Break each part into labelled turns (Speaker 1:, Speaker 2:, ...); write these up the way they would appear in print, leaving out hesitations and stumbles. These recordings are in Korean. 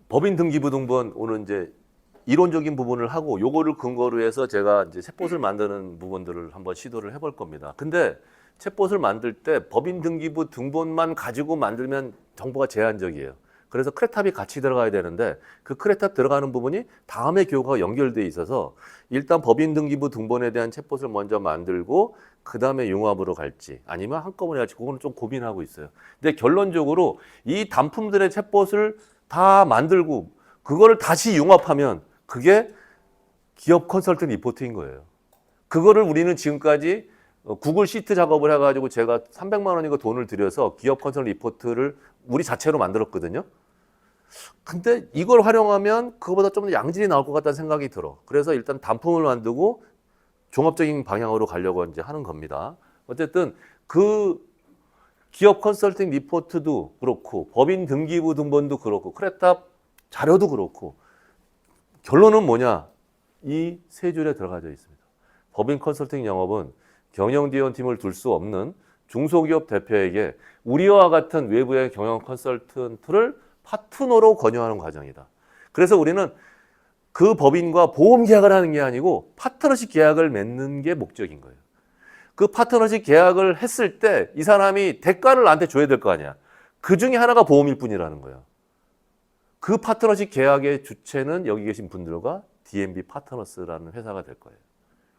Speaker 1: 법인 등기부등본 오늘 이제 이론적인 부분을 하고 요거를 근거로 해서 제가 이제 챗봇을 만드는 부분들을 한번 시도를 해볼 겁니다. 근데 챗봇을 만들 때 법인 등기부 등본만 가지고 만들면 정보가 제한적이에요. 그래서 크레탑이 같이 들어가야 되는데 그 크레탑 들어가는 부분이 다음에 교과가 연결돼 있어서 일단 법인 등기부 등본에 대한 챗봇을 먼저 만들고 그 다음에 융합으로 갈지 아니면 한꺼번에 할지 그거는 좀 고민하고 있어요. 근데 결론적으로 이 단품들의 챗봇을 다 만들고 그거를 다시 융합하면 그게 기업 컨설팅 리포트인 거예요. 그거를 우리는 지금까지 구글 시트 작업을 해가지고 제가 300만 원인가 돈을 들여서 기업 컨설팅 리포트를 우리 자체로 만들었거든요. 근데 이걸 활용하면 그거보다 좀 더 양질이 나올 것 같다는 생각이 들어. 그래서 일단 단품을 만들고 종합적인 방향으로 가려고 이제 하는 겁니다. 어쨌든 그 기업 컨설팅 리포트도 그렇고 법인 등기부 등본도 그렇고 크레탑 자료도 그렇고 결론은 뭐냐? 이 세 줄에 들어가져 있습니다. 법인 컨설팅 영업은 경영지원팀을 둘 수 없는 중소기업 대표에게 우리와 같은 외부의 경영 컨설턴트를 파트너로 권유하는 과정이다. 그래서 우리는 그 법인과 보험 계약을 하는 게 아니고 파트너십 계약을 맺는 게 목적인 거예요. 그 파트너십 계약을 했을 때 이 사람이 대가를 나한테 줘야 될 거 아니야. 그 중에 하나가 보험일 뿐이라는 거예요. 그 파트너십 계약의 주체는 여기 계신 분들과 D&B 파트너스라는 회사가 될 거예요.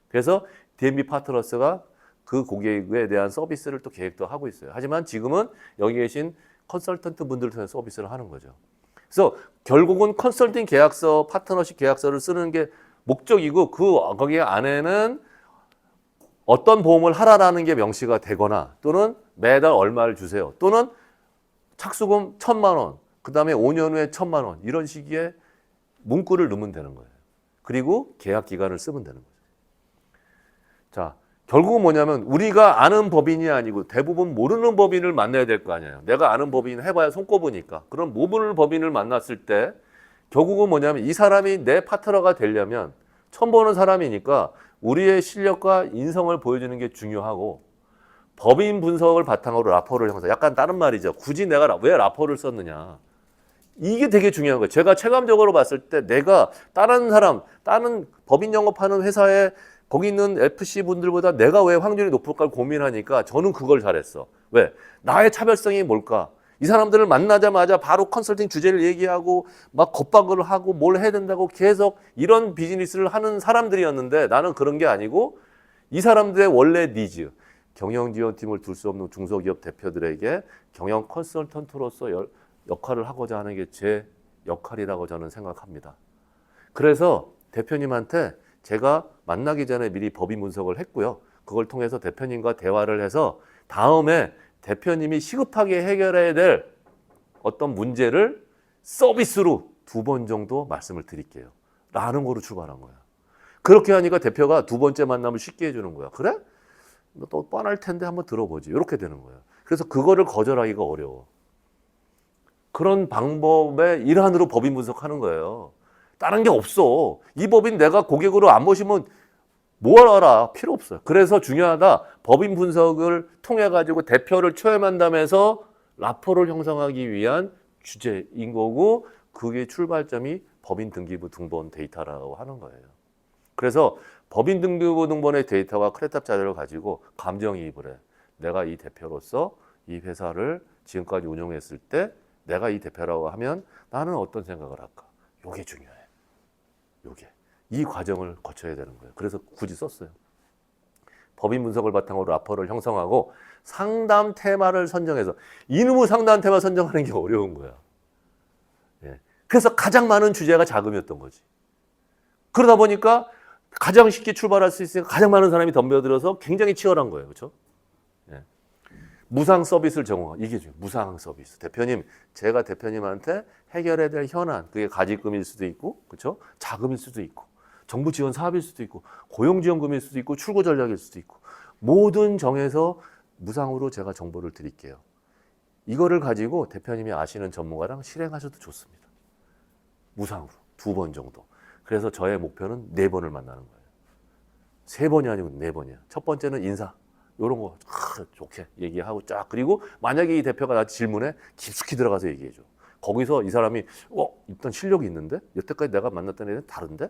Speaker 1: 그래서 D&B 파트너스가 그 고객에 대한 서비스를 또 계획도 하고 있어요. 하지만 지금은 여기 계신 컨설턴트 분들을 통해서 서비스를 하는 거죠. 그래서 결국은 컨설팅 계약서, 파트너십 계약서를 쓰는 게 목적이고 거기 안에는 어떤 보험을 하라라는 게 명시가 되거나 또는 매달 얼마를 주세요. 또는 착수금 1,000만 원, 그 다음에 5년 후에 1,000만 원 이런 식의 문구를 넣으면 되는 거예요. 그리고 계약 기간을 쓰면 되는 거죠. 자, 결국은 뭐냐면 우리가 아는 법인이 아니고 대부분 모르는 법인을 만나야 될 거 아니에요. 내가 아는 법인 해봐야 손꼽으니까. 그럼 모르는 법인을 만났을 때 결국은 뭐냐면 이 사람이 내 파트너가 되려면 처음 보는 사람이니까 우리의 실력과 인성을 보여주는 게 중요하고 법인 분석을 바탕으로 라포를 형성. 약간 다른 말이죠. 굳이 내가 왜 라포를 썼느냐. 이게 되게 중요한 거예요. 제가 체감적으로 봤을 때 내가 다른 사람, 다른 법인 영업하는 회사에 거기 있는 FC 분들보다 내가 왜 확률이 높을까 고민하니까 저는 그걸 잘했어. 왜? 나의 차별성이 뭘까? 이 사람들을 만나자마자 바로 컨설팅 주제를 얘기하고 막 겁박을 하고 뭘 해야 된다고 계속 이런 비즈니스를 하는 사람들이었는데 나는 그런 게 아니고 이 사람들의 원래 니즈, 경영지원팀을 둘 수 없는 중소기업 대표들에게 경영 컨설턴트로서 역할을 하고자 하는 게 제 역할이라고 저는 생각합니다. 그래서 대표님한테 제가 만나기 전에 미리 법인 분석을 했고요. 그걸 통해서 대표님과 대화를 해서 다음에 대표님이 시급하게 해결해야 될 어떤 문제를 서비스로 2번 정도 말씀을 드릴게요. 라는 거로 출발한 거야. 그렇게 하니까 대표가 2번째 만남을 쉽게 해주는 거야. 그래? 또 뻔할 텐데 한번 들어보지. 이렇게 되는 거야. 그래서 그거를 거절하기가 어려워. 그런 방법의 일환으로 법인 분석하는 거예요. 다른 게 없어. 이 법인 내가 고객으로 안 모시면 뭘 알아? 필요 없어요. 그래서 중요하다. 법인 분석을 통해 가지고 대표를 초임한다면서 라포를 형성하기 위한 주제인 거고 그게 출발점이 법인 등기부 등본 데이터라고 하는 거예요. 그래서 법인 등기부 등본의 데이터와 크레탑 자료를 가지고 감정이입을 해. 내가 이 대표로서 이 회사를 지금까지 운영했을 때 내가 이 대표라고 하면 나는 어떤 생각을 할까? 요게 중요해. 요게. 이 과정을 거쳐야 되는 거예요. 그래서 굳이 썼어요. 법인 분석을 바탕으로 라포를 형성하고 상담 테마를 선정해서 이놈의 상담 테마 선정하는 게 어려운 거야. 예. 그래서 가장 많은 주제가 자금이었던 거지. 그러다 보니까 가장 쉽게 출발할 수 있으니까 가장 많은 사람이 덤벼들어서 굉장히 치열한 거예요. 그렇죠? 예. 무상 서비스를 제공하고 이게 중요해요. 무상 서비스. 대표님, 제가 대표님한테 해결해야 될 현안, 그게 가지금일 수도 있고, 그렇죠? 자금일 수도 있고, 정부 지원 사업일 수도 있고, 고용지원금일 수도 있고, 출고 전략일 수도 있고, 모든 정해서 무상으로 제가 정보를 드릴게요. 이거를 가지고 대표님이 아시는 전문가랑 실행하셔도 좋습니다. 무상으로 2번 정도. 그래서 저의 목표는 4번을 만나는 거예요. 3번이 아니고 4번이야. 첫 번째는 인사. 이런 거 좋게 얘기하고 쫙. 그리고 만약에 이 대표가 나한테 질문해 깊숙이 들어가서 얘기해줘. 거기서 이 사람이 일단 실력이 있는데 여태까지 내가 만났던 애들은 다른데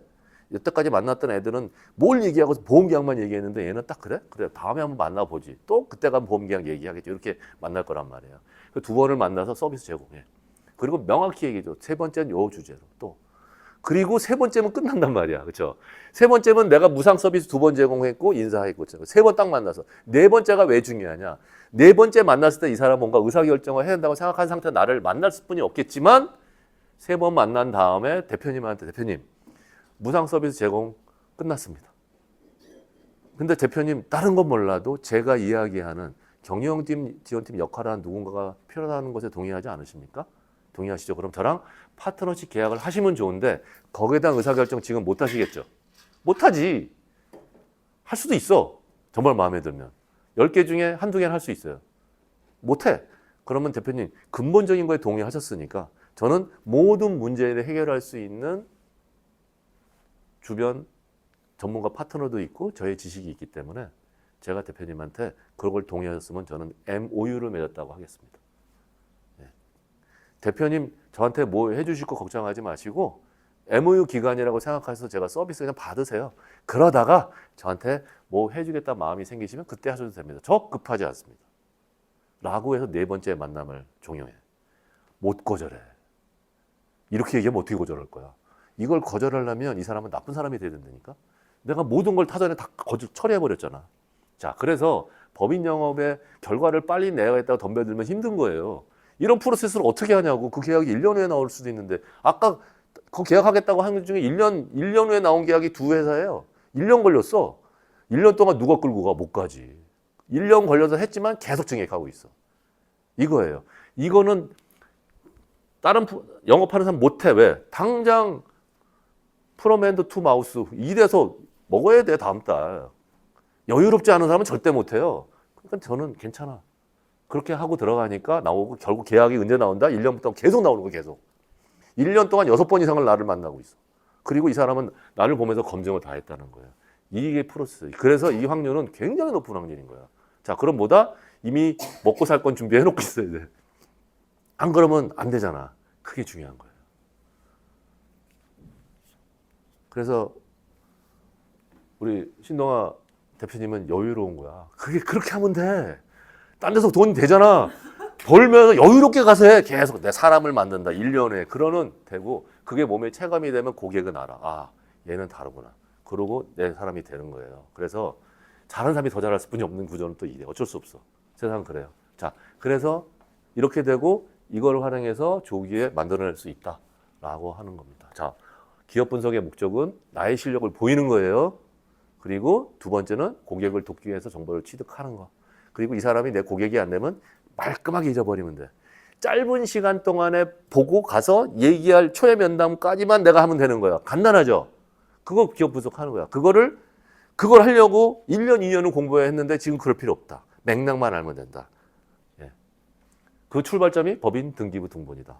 Speaker 1: 여태까지 만났던 애들은 뭘 얘기하고 보험계약만 얘기했는데 얘는 딱 그래 다음에 한번 만나보지 또 그때 가면 보험계약 얘기하겠지 이렇게 만날 거란 말이에요. 그 두 번을 만나서 서비스 제공해. 그리고 명확히 얘기해줘. 세 번째는 요 주제로 또. 그리고 세 번째면 끝난단 말이야. 그렇죠? 세 번째면 내가 무상 서비스 두 번 제공했고 인사했고 세 번 딱 만나서 네 번째가 왜 중요하냐? 네 번째 만났을 때 이 사람 뭔가 의사결정을 해야 된다고 생각한 상태 나를 만날 뿐이 없겠지만 세 번 만난 다음에 대표님한테 대표님 무상 서비스 제공 끝났습니다. 근데 대표님 다른 건 몰라도 제가 이야기하는 경영팀 지원팀 역할을 하는 누군가가 필요하다는 것에 동의하지 않으십니까? 동의하시죠? 그럼 저랑 파트너십 계약을 하시면 좋은데 거기에 대한 의사결정 지금 못 하시겠죠? 못 하지. 할 수도 있어. 정말 마음에 들면. 10개 중에 한두 개는 할 수 있어요. 못 해. 그러면 대표님 근본적인 거에 동의하셨으니까 저는 모든 문제를 해결할 수 있는 주변 전문가 파트너도 있고 저의 지식이 있기 때문에 제가 대표님한테 그걸 동의하셨으면 저는 MOU를 맺었다고 하겠습니다. 대표님 저한테 뭐 해주실 거 걱정하지 마시고 MOU 기간이라고 생각해서 제가 서비스 그냥 받으세요. 그러다가 저한테 뭐 해주겠다 마음이 생기시면 그때 하셔도 됩니다. 저 급하지 않습니다. 라고 해서 네 번째 만남을 종용해. 못 거절해. 이렇게 얘기하면 어떻게 거절할 거야? 이걸 거절하려면 이 사람은 나쁜 사람이 돼야 된다니까? 내가 모든 걸 타전에 다 처리해버렸잖아. 자, 그래서 법인 영업의 결과를 빨리 내야겠다고 덤벼들면 힘든 거예요. 이런 프로세스를 어떻게 하냐고. 그 계약이 1년 후에 나올 수도 있는데 아까 그 계약하겠다고 한 것 중에 1년 후에 나온 계약이 두 회사예요. 1년 걸렸어. 1년 동안 누가 끌고 가? 못 가지. 1년 걸려서 했지만 계속 증액하고 있어. 이거예요. 이거는 다른 영업하는 사람 못해. 왜? 당장 프롬핸드 투 마우스 이래서 먹어야 돼 다음 달. 여유롭지 않은 사람은 절대 못해요. 그러니까 저는 괜찮아. 그렇게 하고 들어가니까 나오고 결국 계약이 언제 나온다? 1년부터 계속 나오는 거 계속. 1년 동안 6번 이상을 나를 만나고 있어. 그리고 이 사람은 나를 보면서 검증을 다 했다는 거예요. 이게 프로세스. 그래서 이 확률은 굉장히 높은 확률인 거야. 자, 그럼 뭐다? 이미 먹고 살 건 준비해 놓고 있어야 돼. 안 그러면 안 되잖아. 그게 중요한 거예요. 그래서 우리 신동아 대표님은 여유로운 거야. 그게 그렇게 하면 돼. 딴 데서 돈 되잖아. 벌면서 여유롭게 가서 해. 계속 내 사람을 만든다. 1년에. 그러는 되고 그게 몸에 체감이 되면 고객은 알아. 아, 얘는 다르구나. 그러고 내 사람이 되는 거예요. 그래서 잘하는 사람이 더 잘할 수뿐이 없는 구조는 또 이래. 어쩔 수 없어. 세상은 그래요. 자, 그래서 이렇게 되고 이걸 활용해서 조기에 만들어낼 수 있다라고 하는 겁니다. 자, 기업 분석의 목적은 나의 실력을 보이는 거예요. 그리고 두 번째는 고객을 돕기 위해서 정보를 취득하는 거. 그리고 이 사람이 내 고객이 안 되면 말끔하게 잊어버리면 돼. 짧은 시간 동안에 보고 가서 얘기할 초회 면담까지만 내가 하면 되는 거야. 간단하죠? 그거 기업 분석하는 거야. 그걸 하려고 1년, 2년을 공부해야 했는데 지금 그럴 필요 없다. 맥락만 알면 된다. 예. 그 출발점이 법인 등기부 등본이다.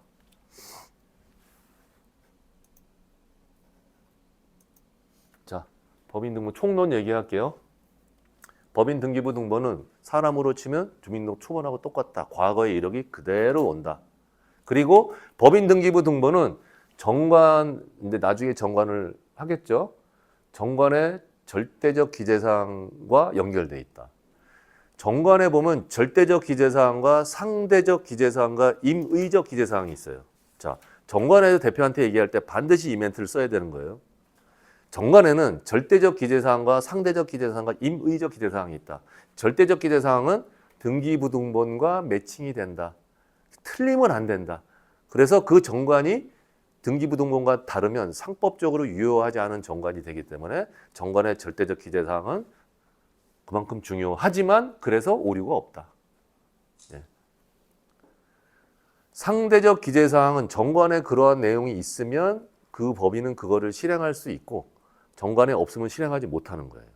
Speaker 1: 자, 법인 등본 총론 얘기할게요. 법인 등기부 등본은 사람으로 치면 주민등록 초본하고 똑같다. 과거의 이력이 그대로 온다. 그리고 법인 등기부 등본은 정관, 이제 나중에 정관을 하겠죠. 정관의 절대적 기재사항과 연결돼 있다. 정관에 보면 절대적 기재사항과 상대적 기재사항과 임의적 기재사항이 있어요. 자, 정관에서 대표한테 얘기할 때 반드시 이 멘트를 써야 되는 거예요. 정관에는 절대적 기재사항과 상대적 기재사항과 임의적 기재사항이 있다. 절대적 기재사항은 등기부등본과 매칭이 된다. 틀리면 안 된다. 그래서 그 정관이 등기부등본과 다르면 상법적으로 유효하지 않은 정관이 되기 때문에 정관의 절대적 기재사항은 그만큼 중요하지만 그래서 오류가 없다. 예. 상대적 기재사항은 정관에 그러한 내용이 있으면 그 법인은 그거를 실행할 수 있고 정관에 없으면 실행하지 못하는 거예요.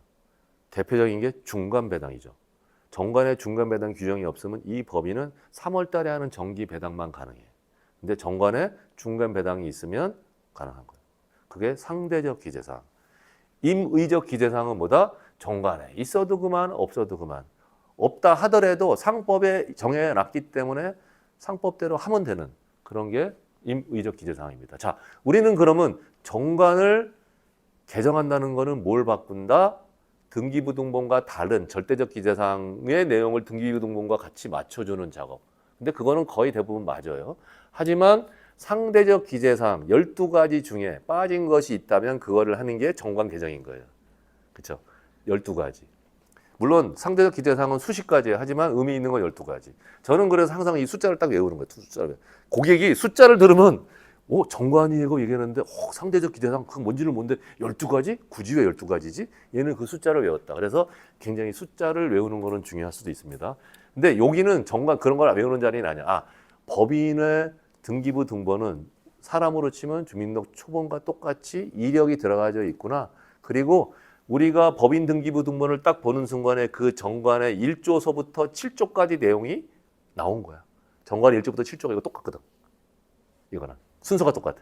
Speaker 1: 대표적인 게 중간배당이죠. 정관에 중간배당 규정이 없으면 이 법인은 3월 달에 하는 정기 배당만 가능해요. 근데 정관에 중간배당이 있으면 가능한 거예요. 그게 상대적 기재사항. 임의적 기재사항은 뭐다? 정관에 있어도 그만 없어도 그만. 없다 하더라도 상법에 정해놨기 때문에 상법대로 하면 되는 그런 게 임의적 기재사항입니다. 자, 우리는 그러면 정관을 개정한다는 거는 뭘 바꾼다? 등기부등본과 다른 절대적 기재사항의 내용을 등기부등본과 같이 맞춰주는 작업. 근데 그거는 거의 대부분 맞아요. 하지만 상대적 기재사항 12가지 중에 빠진 것이 있다면 그거를 하는 게 정관 개정인 거예요. 그렇죠? 12가지. 물론 상대적 기재사항은 수십 가지예요. 하지만 의미 있는 건 12가지. 저는 그래서 항상 이 숫자를 딱 외우는 거예요. 숫자를. 고객이 숫자를 들으면 정관이 이거 얘기했는데 상대적 기재사항 그 뭔지를 모르는데 12가지? 굳이 왜 12가지지? 얘는 그 숫자를 외웠다. 그래서 굉장히 숫자를 외우는 거는 중요할 수도 있습니다. 근데 여기는 정관 그런 걸 외우는 자리는 아니야. 법인의 등기부 등본은 사람으로 치면 주민등록 초본과 똑같이 이력이 들어가져 있구나. 그리고 우리가 법인 등기부 등본을 딱 보는 순간에 그 정관의 1조서부터 7조까지 내용이 나온 거야. 정관 1조부터 7조가 이거 똑같거든. 이거는 순서가 똑같아.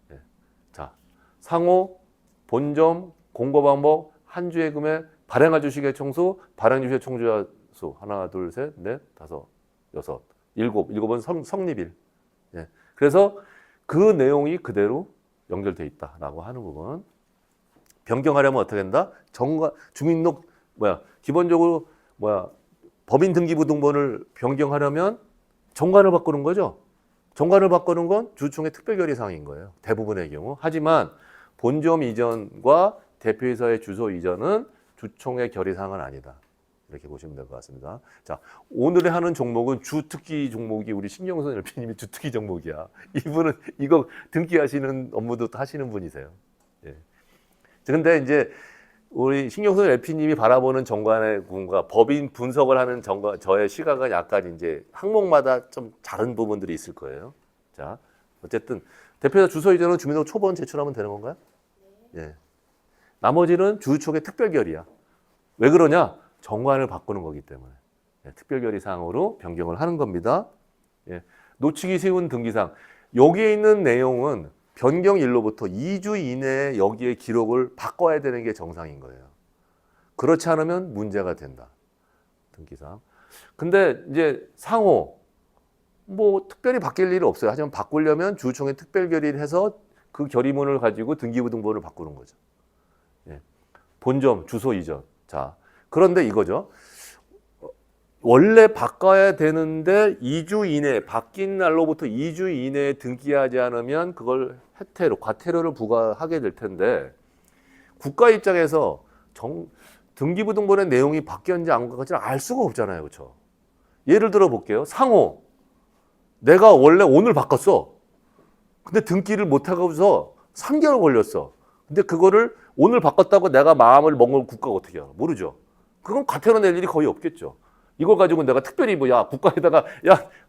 Speaker 1: 네. 자, 상호, 본점, 공고 방법, 한 주의 금액, 발행할 주식의 총수, 발행 주식의 총주야 수 하나, 둘, 셋, 넷, 다섯, 여섯, 일곱은 성립일. 예. 그래서 그 내용이 그대로 연결돼 있다라고 하는 부분. 변경하려면 어떻게 된다? 주민등록 기본적으로 법인 등기부 등본을 변경하려면 정관을 바꾸는 거죠. 정관을 바꾸는 건 주총의 특별결의 사항인 거예요. 대부분의 경우. 하지만 본점 이전과 대표이사의 주소 이전은 주총의 결의 사항은 아니다. 이렇게 보시면 될 것 같습니다. 자, 오늘의 하는 종목은 주특기 종목이 우리 신경선 LP님이 주특기 종목이야. 이분은 이거 등기하시는 업무도 하시는 분이세요. 예. 근데 이제 우리 신경선 LP님이 바라보는 정관의 부분과 법인 분석을 하는 저의 시각은 약간 이제 항목마다 좀 다른 부분들이 있을 거예요. 자, 어쨌든 대표이사 주소 이전은 주민등록 초본 제출하면 되는 건가요? 예. 나머지는 주총의 특별결의야. 왜 그러냐? 정관을 바꾸는 거기 때문에 특별결의 사항으로 변경을 하는 겁니다. 예. 놓치기 쉬운 등기사항. 여기에 있는 내용은 변경일로부터 2주 이내에 여기에 기록을 바꿔야 되는 게 정상인 거예요. 그렇지 않으면 문제가 된다. 등기사항. 근데 이제 상호 특별히 바뀔 일이 없어요. 하지만 바꾸려면 주총에 특별결의를 해서 그 결의문을 가지고 등기부 등본을 바꾸는 거죠. 예. 본점, 주소 이전. 자, 그런데 이거죠. 원래 바꿔야 되는데 2주 이내, 바뀐 날로부터 2주 이내에 등기하지 않으면 그걸 과태료를 부과하게 될 텐데 국가 입장에서 등기부 등본의 내용이 바뀌었는지 안 바뀌었는지 알 수가 없잖아요. 그렇죠? 예를 들어 볼게요. 상호. 내가 원래 오늘 바꿨어. 근데 등기를 못 하고서 3개월 걸렸어. 근데 그거를 오늘 바꿨다고 내가 마음을 먹은 걸 국가가 어떻게 알아? 모르죠. 그건 과태료 낼 일이 거의 없겠죠. 이걸 가지고 내가 특별히 국가에다가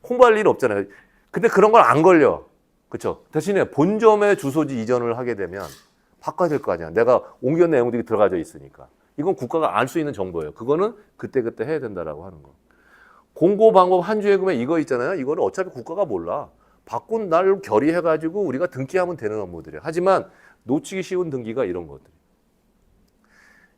Speaker 1: 홍보할 일은 없잖아요. 근데 그런 걸 안 걸려. 그렇죠? 대신에 본점의 주소지 이전을 하게 되면 바꿔야 될 거 아니야. 내가 옮겼는 내용들이 들어가져 있으니까. 이건 국가가 알 수 있는 정보예요. 그거는 그때그때 해야 된다라고 하는 거. 공고 방법 한 주의 금액 이거 있잖아요. 이거는 어차피 국가가 몰라. 바꾼 날 결의해가지고 우리가 등기하면 되는 업무들이에요. 하지만 놓치기 쉬운 등기가 이런 것들.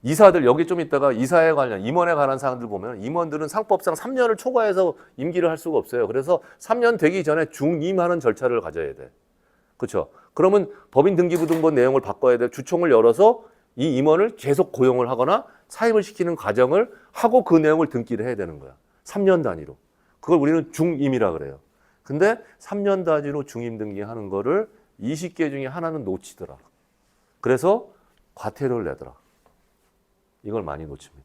Speaker 1: 이사들 여기 좀 있다가 이사에 관련 임원에 관한 사항들 보면 임원들은 상법상 3년을 초과해서 임기를 할 수가 없어요. 그래서 3년 되기 전에 중임하는 절차를 가져야 돼. 그렇죠? 그러면 법인 등기부 등본 내용을 바꿔야 돼. 주총을 열어서 이 임원을 계속 고용을 하거나 사임을 시키는 과정을 하고 그 내용을 등기를 해야 되는 거야. 3년 단위로. 그걸 우리는 중임이라 그래요. 근데 3년 단위로 중임 등기하는 거를 20개 중에 하나는 놓치더라. 그래서 과태료를 내더라. 이걸 많이 놓칩니다.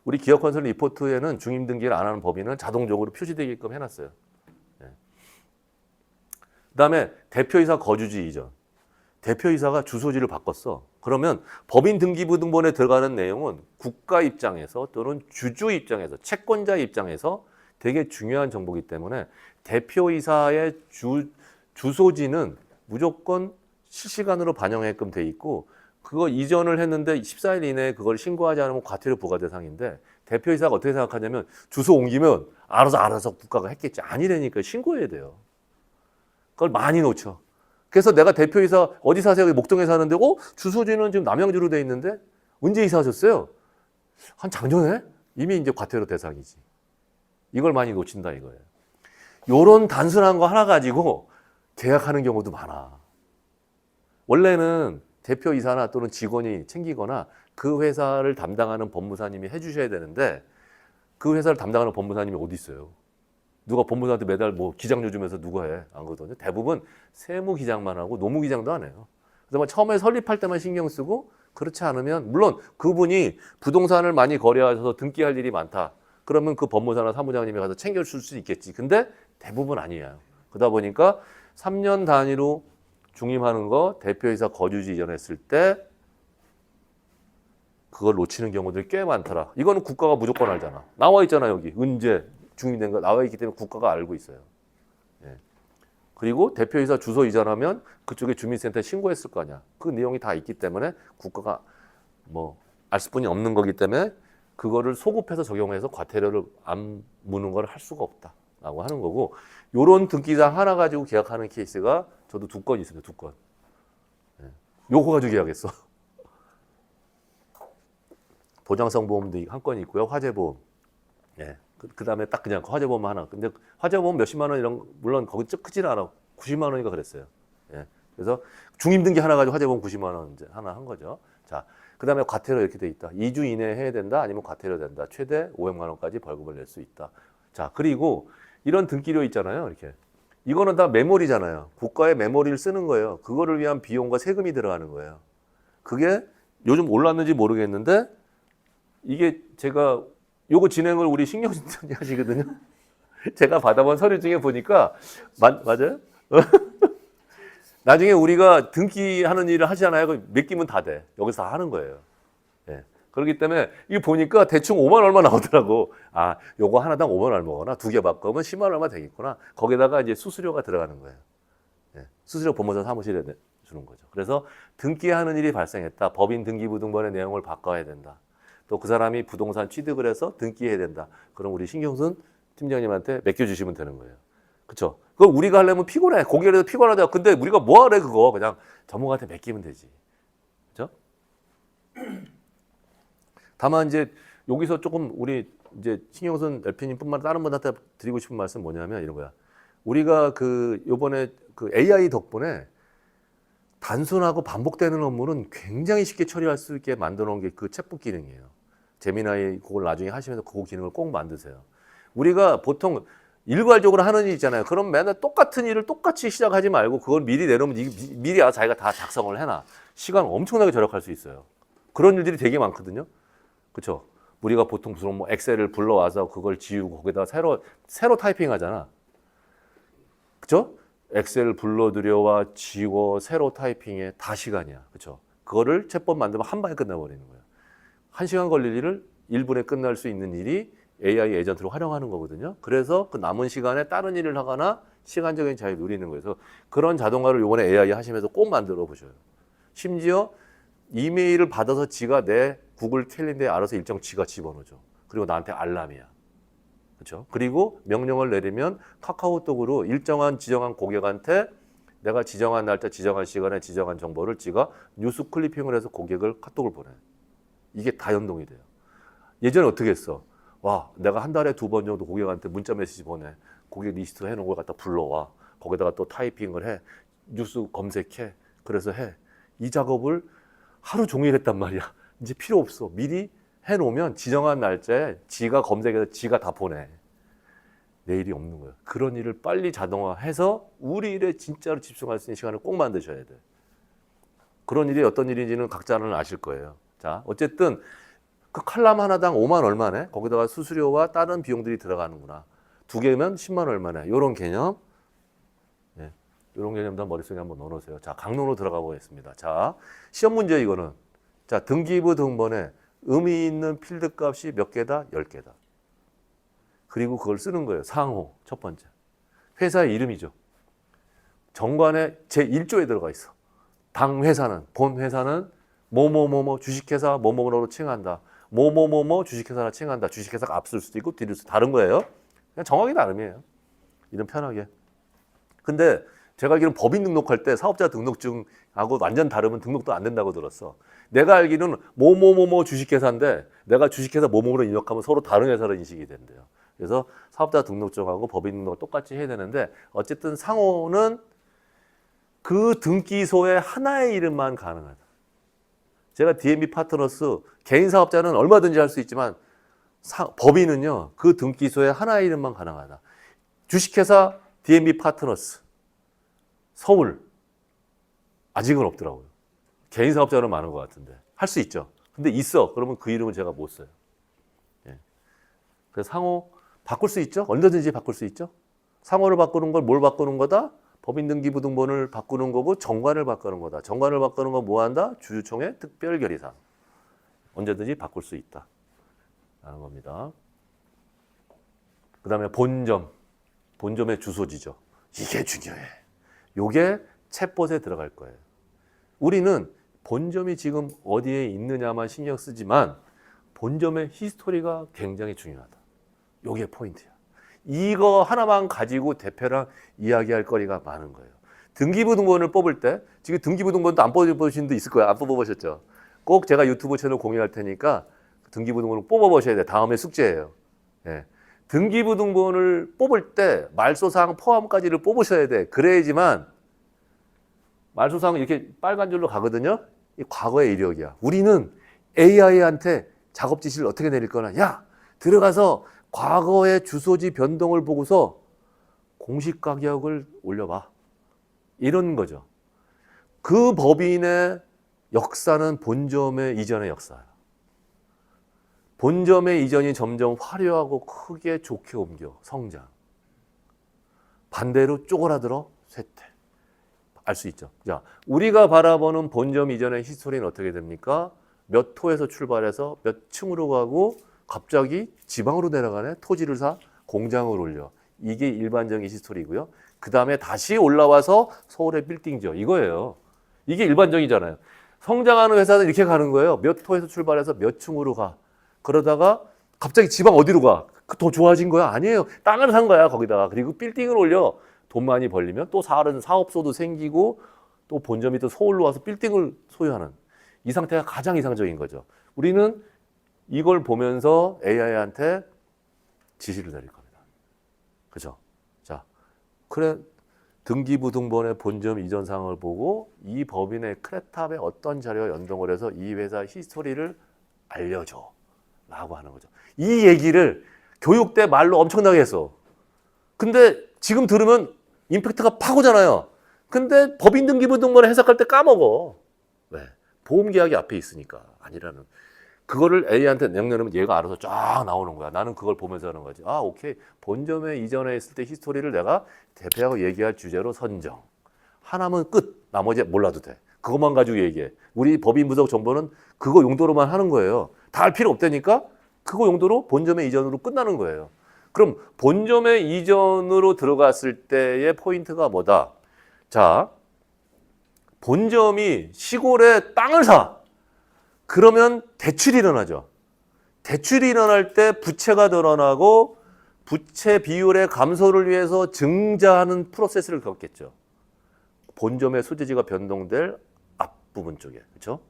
Speaker 1: 우리 기업컨설 리포트에는 중임 등기를 안 하는 법인은 자동적으로 표시되게끔 해놨어요. 예. 그다음에 대표이사 거주지 이전. 대표이사가 주소지를 바꿨어. 그러면 법인 등기부 등본에 들어가는 내용은 국가 입장에서 또는 주주 입장에서 채권자 입장에서 되게 중요한 정보이기 때문에 대표이사의 주소지는 무조건 실시간으로 반영하게끔 돼 있고 그거 이전을 했는데 14일 이내에 그걸 신고하지 않으면 과태료 부과 대상인데 대표이사가 어떻게 생각하냐면 주소 옮기면 알아서 국가가 했겠지. 아니라니까 신고해야 돼요. 그걸 많이 놓쳐. 그래서 내가 대표이사 어디 사세요? 목동에 사는데 주소지는 지금 남양주로 돼 있는데 언제 이사하셨어요? 한 작년에? 이미 이제 과태료 대상이지. 이걸 많이 놓친다 이거예요. 요런 단순한 거 하나 가지고 계약하는 경우도 많아. 원래는 대표이사나 또는 직원이 챙기거나 그 회사를 담당하는 법무사님이 해주셔야 되는데 그 회사를 담당하는 법무사님이 어디 있어요? 누가 법무사한테 매달 뭐 기장료 주면서 누가 해? 안 그러거든요. 대부분 세무기장만 하고 노무기장도 안 해요. 그래서 뭐 처음에 설립할 때만 신경 쓰고 그렇지 않으면 물론 그분이 부동산을 많이 거래하셔서 등기할 일이 많다. 그러면 그 법무사나 사무장님이 가서 챙겨줄 수 있겠지. 근데 대부분 아니에요. 그러다 보니까 3년 단위로 중임하는 거 대표이사 거주지 이전했을 때 그걸 놓치는 경우들이 꽤 많더라. 이거는 국가가 무조건 알잖아. 나와 있잖아 여기. 언제 중임된 거 나와 있기 때문에 국가가 알고 있어요. 예. 그리고 대표이사 주소 이전하면 그쪽에 주민센터에 신고했을 거 아니야. 그 내용이 다 있기 때문에 국가가 뭐 알 수뿐이 없는 거기 때문에 그거를 소급해서 적용해서 과태료를 안 무는 걸 할 수가 없다라고 하는 거고 요런 등기상 하나 가지고 계약하는 케이스가 저도 2건 있습니다. 2건. 예. 요거 가지고 계약했어. 보장성 보험도 한 건이 있고요. 화재보험. 예. 그 다음에 딱 그냥 화재보험 하나. 근데 화재보험 몇십만 원 이런, 물론 거기 크진 않아. 90만 원인가 그랬어요. 예. 그래서 중임등기 하나 가지고 화재보험 90만 원 이제 하나 한 거죠. 자, 그 다음에 과태료 이렇게 돼 있다. 2주 이내에 해야 된다. 아니면 과태료 된다. 최대 500만 원까지 벌금을 낼 수 있다. 자, 그리고 이런 등기료 있잖아요. 이렇게. 이거는 다 메모리잖아요. 국가의 메모리를 쓰는 거예요. 그거를 위한 비용과 세금이 들어가는 거예요. 그게 요즘 올랐는지 모르겠는데 이게 제가 요거 진행을 우리 신경순 팀장이 하시거든요. 제가 받아본 서류 중에 보니까 맞아요? 나중에 우리가 등기하는 일을 하잖아요. 맡기면 다 돼. 여기서 다 하는 거예요. 예. 그렇기 때문에 이게 보니까 대충 5만 얼마 나오더라고. 아, 요거 하나당 5만 얼마구나. 2개 바꾸면 10만 얼마 되겠구나. 거기다가 이제 수수료가 들어가는 거예요. 예. 수수료 법무사 사무실에 주는 거죠. 그래서 등기하는 일이 발생했다. 법인 등기부 등본의 내용을 바꿔야 된다. 또 그 사람이 부동산 취득을 해서 등기해야 된다. 그럼 우리 신경순 팀장님한테 맡겨주시면 되는 거예요. 그렇죠? 그걸 우리가 하려면 피곤해. 고객에서 피곤하다. 근데 우리가 뭐 하래 그거. 그냥 전문가한테 맡기면 되지. 그렇죠? 다만 이제 여기서 조금 우리 이제 신경순 LP님뿐만 다른 분한테 드리고 싶은 말씀 뭐냐면 이런 거야. 우리가 그 요번에 그 AI 덕분에 단순하고 반복되는 업무는 굉장히 쉽게 처리할 수 있게 만들어 놓은 게 그 챗봇 기능이에요. 제미나이 그걸 나중에 하시면서 그 기능을 꼭 만드세요. 우리가 보통 일괄적으로 하는 일 있잖아요. 그럼 맨날 똑같은 일을 똑같이 시작하지 말고 그걸 미리 내놓으면 미리 자기가 다 작성을 해놔. 시간 엄청나게 절약할 수 있어요. 그런 일들이 되게 많거든요. 그렇죠? 우리가 보통 무슨 뭐 엑셀을 불러와서 그걸 지우고 거기다가 새로 타이핑 하잖아. 그렇죠? 엑셀 불러들여와 지워 새로 타이핑에 다 시간이야. 그렇죠? 그거를 챗봇 만들면 한 방에 끝나버리는 거예요. 1시간 걸릴 일을 1분에 끝날 수 있는 일이 AI 에이전트로 활용하는 거거든요. 그래서 그 남은 시간에 다른 일을 하거나 시간적인 자유 누리는 거예요. 그래서 그런 자동화를 이번에 AI 하시면서 꼭 만들어 보셔요. 심지어 이메일을 받아서 지가 내 구글 캘린더에 알아서 일정 지가 집어넣어줘. 그리고 나한테 알람이야. 그렇죠? 그리고 명령을 내리면 카카오톡으로 일정한 지정한 고객한테 내가 지정한 날짜, 지정한 시간에 지정한 정보를 지가 뉴스 클리핑을 해서 고객을 카톡을 보내. 이게 다 연동이 돼요. 예전에 어떻게 했어? 와, 내가 한 달에 2번 정도 고객한테 문자 메시지 보내. 고객 리스트 해놓은 걸 갖다 불러와. 거기다가 또 타이핑을 해. 뉴스 검색해. 그래서 해. 이 작업을 하루 종일 했단 말이야. 이제 필요 없어. 미리 해놓으면 지정한 날짜에 지가 검색해서 지가 다 보내. 내일이 없는 거예요. 그런 일을 빨리 자동화해서 우리 일에 진짜로 집중할 수 있는 시간을 꼭 만드셔야 돼요. 그런 일이 어떤 일인지는 각자는 아실 거예요. 자, 어쨌든 그 칼럼 하나당 5만 얼마네? 거기다가 수수료와 다른 비용들이 들어가는구나. 2개면 10만 얼마네? 이런 개념. 네, 이런 개념도 머릿속에 한번 넣어놓으세요. 자, 강론으로 들어가 보겠습니다. 자, 시험 문제 이거는. 자, 등기부 등본에 의미 있는 필드 값이 몇 개다? 10개다. 그리고 그걸 쓰는 거예요. 상호, 첫 번째. 회사의 이름이죠. 정관에 제1조에 들어가 있어. 당 회사는, 본 회사는 뭐뭐뭐뭐 주식회사 뭐뭐뭐로 칭한다. 뭐뭐뭐뭐 주식회사라 칭한다. 주식회사가 앞설 수도 있고 뒤를 수도 다른 거예요. 그냥 정확히 나름이에요. 이름 편하게. 근데 제가 알기로는 법인 등록할 때 사업자 등록증하고 완전 다르면 등록도 안 된다고 들었어. 내가 알기로는 뭐뭐뭐뭐 주식회사인데 내가 주식회사 뭐뭐로 입력하면 서로 다른 회사로 인식이 된대요. 그래서 사업자 등록증하고 법인 등록을 똑같이 해야 되는데 어쨌든 상호는 그 등기소의 하나의 이름만 가능하다. 제가 DNB 파트너스 개인 사업자는 얼마든지 할 수 있지만 법인은요 그 등기소의 하나의 이름만 가능하다. 주식회사 DNB 파트너스 서울 아직은 없더라고요. 개인 사업자는 많은 것 같은데 할 수 있죠. 근데 있어. 그러면 그 이름은 제가 못 써요. 예. 그래서 상호 바꿀 수 있죠. 언제든지 바꿀 수 있죠. 상호를 바꾸는 걸 뭘 바꾸는 거다? 법인등기부등본을 바꾸는 거고 정관을 바꾸는 거다. 정관을 바꾸는 건 뭐 한다? 주주총회 특별결의사항. 언제든지 바꿀 수 있다. 라는 겁니다. 그 다음에 본점. 본점의 주소지죠. 이게 중요해. 요게 챗봇에 들어갈 거예요. 우리는 본점이 지금 어디에 있느냐만 신경 쓰지만 본점의 히스토리가 굉장히 중요하다. 요게 포인트야. 이거 하나만 가지고 대표랑 이야기할 거리가 많은 거예요. 등기부등본을 뽑을 때 지금 등기부등본도 안 뽑아보신 분 있을 거예요. 안 뽑아보셨죠? 꼭 제가 유튜브 채널 공유할 테니까 등기부등본을 뽑아보셔야 돼요. 다음에 숙제예요. 예. 등기부등본을 뽑을 때 말소사항 포함까지를 뽑으셔야 돼. 그래야지만 말소사항은 이렇게 빨간 줄로 가거든요. 이 과거의 이력이야. 우리는 AI한테 작업 지시를 어떻게 내릴 거나 야 들어가서 과거의 주소지 변동을 보고서 공시가격을 올려봐. 이런 거죠. 그 법인의 역사는 본점의 이전의 역사예요. 본점의 이전이 점점 화려하고 크게 좋게 옮겨 성장. 반대로 쪼그라들어 쇠퇴. 알 수 있죠. 자, 우리가 바라보는 본점 이전의 히스토리는 어떻게 됩니까? 몇 호에서 출발해서 몇 층으로 가고 갑자기 지방으로 내려가네. 토지를 사 공장을 올려. 이게 일반적인 히스토리고요. 그 다음에 다시 올라와서 서울에 빌딩 지어. 이거예요. 이게 일반적이잖아요. 성장하는 회사는 이렇게 가는 거예요. 몇 호에서 출발해서 몇 층으로 가. 그러다가 갑자기 지방 어디로 가? 더 좋아진 거야? 아니에요. 땅을 산 거야 거기다가. 그리고 빌딩을 올려. 돈 많이 벌리면 또 다른 사업소도 생기고 또 본점이 또 서울로 와서 빌딩을 소유하는 이 상태가 가장 이상적인 거죠. 우리는 이걸 보면서 AI한테 지시를 내릴 겁니다. 그죠? 자, 그래 등기부등본의 본점 이전 사항을 보고 이 법인의 크레탑에 어떤 자료와 연동을 해서 이 회사 히스토리를 알려줘 라고 하는 거죠. 이 얘기를 교육 때 말로 엄청나게 했어. 근데 지금 들으면 임팩트가 파고잖아요. 근데 법인 등기부등본을 해석할 때 까먹어. 왜? 보험계약이 앞에 있으니까 아니라는. 그거를 A한테 내면 얘가 알아서 쫙 나오는 거야. 나는 그걸 보면서 하는 거지. 아, 오케이. 본점에 이전에 있을 때 히스토리를 내가 대표하고 얘기할 주제로 선정. 하나면 끝. 나머지 몰라도 돼. 그것만 가지고 얘기해. 우리 법인 분석 정보는 그거 용도로만 하는 거예요. 다 할 필요 없다니까? 그거 용도로 본점의 이전으로 끝나는 거예요. 그럼 본점의 이전으로 들어갔을 때의 포인트가 뭐다? 자, 본점이 시골에 땅을 사. 그러면 대출이 일어나죠. 대출이 일어날 때 부채가 늘어나고 부채 비율의 감소를 위해서 증자하는 프로세스를 겪겠죠. 본점의 소재지가 변동될 앞부분 쪽에. 그렇죠?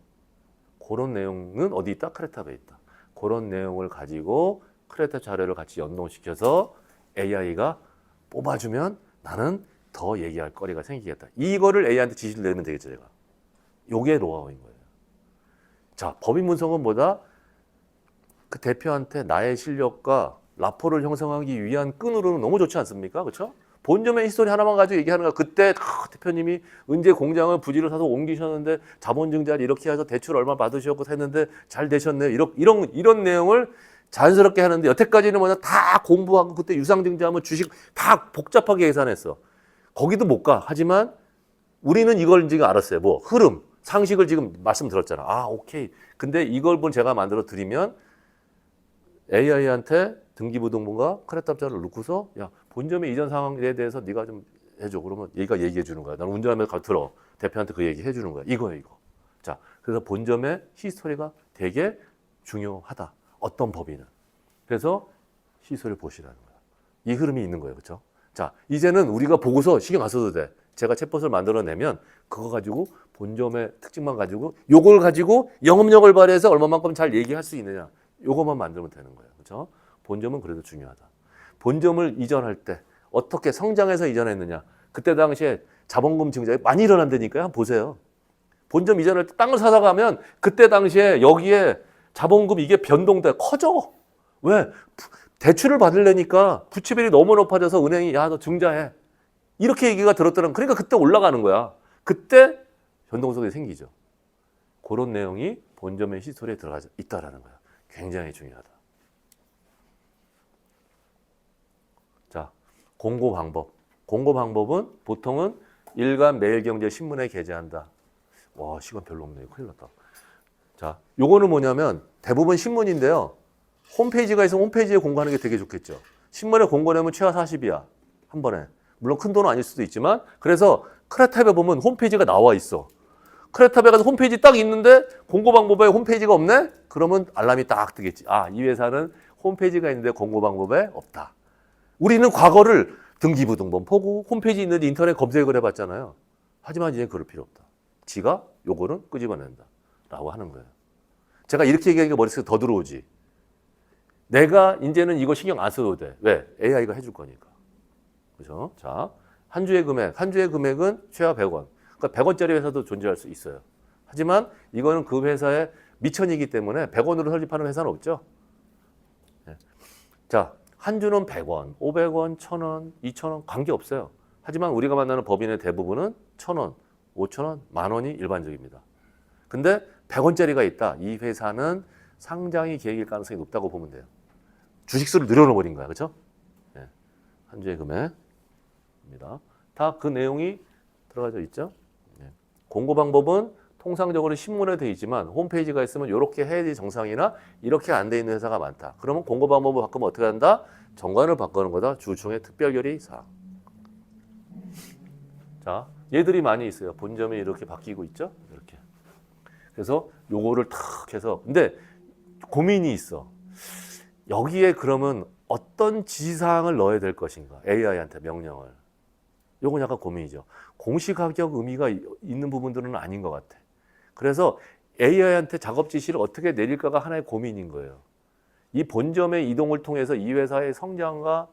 Speaker 1: 그런 내용은 어디 있다? 크레탑에 있다. 그런 내용을 가지고 크레탑 자료를 같이 연동시켜서 AI가 뽑아주면 나는 더 얘기할 거리가 생기겠다. 이거를 AI한테 지시를 내면 되겠죠, 제가. 요게 노하우인 거예요. 자, 법인 분석은 뭐다? 그 대표한테 나의 실력과 라포를 형성하기 위한 끈으로는 너무 좋지 않습니까? 그렇죠? 본점의 히스토리 하나만 가지고 얘기하는 거야. 그때 대표님이 언제 공장을 부지를 사서 옮기셨는데 자본증자를 이렇게 해서 대출 얼마 받으셨고 했는데 잘 되셨네요. 이런 내용을 자연스럽게 하는데 여태까지는 뭐냐 다 공부하고 그때 유상증자하면 주식 다 복잡하게 계산했어. 거기도 못 가. 하지만 우리는 이걸 지금 알았어요. 뭐 흐름, 상식을 지금 말씀드렸잖아. 아, 오케이. 근데 이걸 제가 만들어 드리면 AI한테 등기부등본과 크레탑자를 넣고서 야 본점의 이전 상황에 대해서 네가 좀 해줘. 그러면 얘가 얘기해 주는 거야. 나는 운전하면서 들어. 대표한테 그 얘기 해주는 거야. 이거예요, 이거. 자, 그래서 본점의 히스토리가 되게 중요하다. 어떤 법인은. 그래서 히스토리를 보시라는 거야. 이 흐름이 있는 거예요, 그렇죠? 자, 이제는 우리가 보고서 신경 안 써도 돼. 제가 챗봇을 만들어내면 그거 가지고 본점의 특징만 가지고 요걸 가지고 영업력을 발휘해서 얼마만큼 잘 얘기할 수 있느냐. 요것만 만들면 되는 거예요, 그렇죠? 본점은 그래도 중요하다. 본점을 이전할 때 어떻게 성장해서 이전했느냐. 그때 당시에 자본금 증자가 많이 일어난다니까요. 한번 보세요. 본점 이전할 때 땅을 사다 가면 그때 당시에 여기에 자본금 이게 변동돼 커져. 왜? 대출을 받으려니까 부채비율이 너무 높아져서 은행이 야, 너 증자해. 이렇게 얘기가 들었더란. 그러니까 그때 올라가는 거야. 그때 변동성이 생기죠. 그런 내용이 본점의 히스토리에 들어가 있다라는 거야. 굉장히 중요하다. 자, 공고 방법. 공고 방법은 보통은 일간 매일경제신문에 게재한다. 와, 시간 별로 없네요. 큰일 났다. 자, 요거는 뭐냐면 대부분 신문인데요. 홈페이지가 있으면 홈페이지에 공고하는 게 되게 좋겠죠. 신문에 공고내면 최하 40이야. 한 번에. 물론 큰 돈은 아닐 수도 있지만 그래서 크레탑에 보면 홈페이지가 나와 있어. 크레탑에 가서 홈페이지 딱 있는데 공고 방법에 홈페이지가 없네? 그러면 알람이 딱 뜨겠지. 아, 이 회사는 홈페이지가 있는데 공고 방법에 없다. 우리는 과거를 등기부등본 보고 홈페이지 있는데 인터넷 검색을 해봤잖아요. 하지만 이제 그럴 필요 없다. 지가 요거는 끄집어낸다. 라고 하는 거예요. 제가 이렇게 얘기하니까 머릿속에 더 들어오지. 내가 이제는 이거 신경 안 써도 돼. 왜? AI가 해줄 거니까. 그죠? 자, 한 주의 금액은 최하 100원. 그러니까 100원짜리 회사도 존재할 수 있어요. 하지만 이거는 그 회사의 미천이기 때문에 100원으로 설립하는 회사는 없죠. 네. 자, 한 주는 100원, 500원, 1000원, 2000원 관계없어요. 하지만 우리가 만나는 법인의 대부분은 1000원, 5000원, 만원이 일반적입니다. 근데 100원짜리가 있다. 이 회사는 상장이 계획일 가능성이 높다고 보면 돼요. 주식수를 늘어놓아버린 거야. 그렇죠? 네. 한 주의 금액입니다. 다 그 내용이 들어가져 있죠. 네. 공고 방법은 통상적으로 신문에 되어 있지만 홈페이지가 있으면 이렇게 해야지 정상이나 이렇게 안 돼 있는 회사가 많다. 그러면 공고 방법을 바꾸면 어떻게 한다? 정관을 바꾸는 거다. 주중의 특별결의 사항. 자, 얘들이 많이 있어요. 본점이 이렇게 바뀌고 있죠. 이렇게. 그래서 요거를 탁 해서 근데 고민이 있어. 여기에 그러면 어떤 지시사항을 넣어야 될 것인가? AI한테 명령을. 요건 약간 고민이죠. 공시가격 의미가 있는 부분들은 아닌 것 같아. 그래서 AI한테 작업 지시를 어떻게 내릴까가 하나의 고민인 거예요. 이 본점의 이동을 통해서 이 회사의 성장과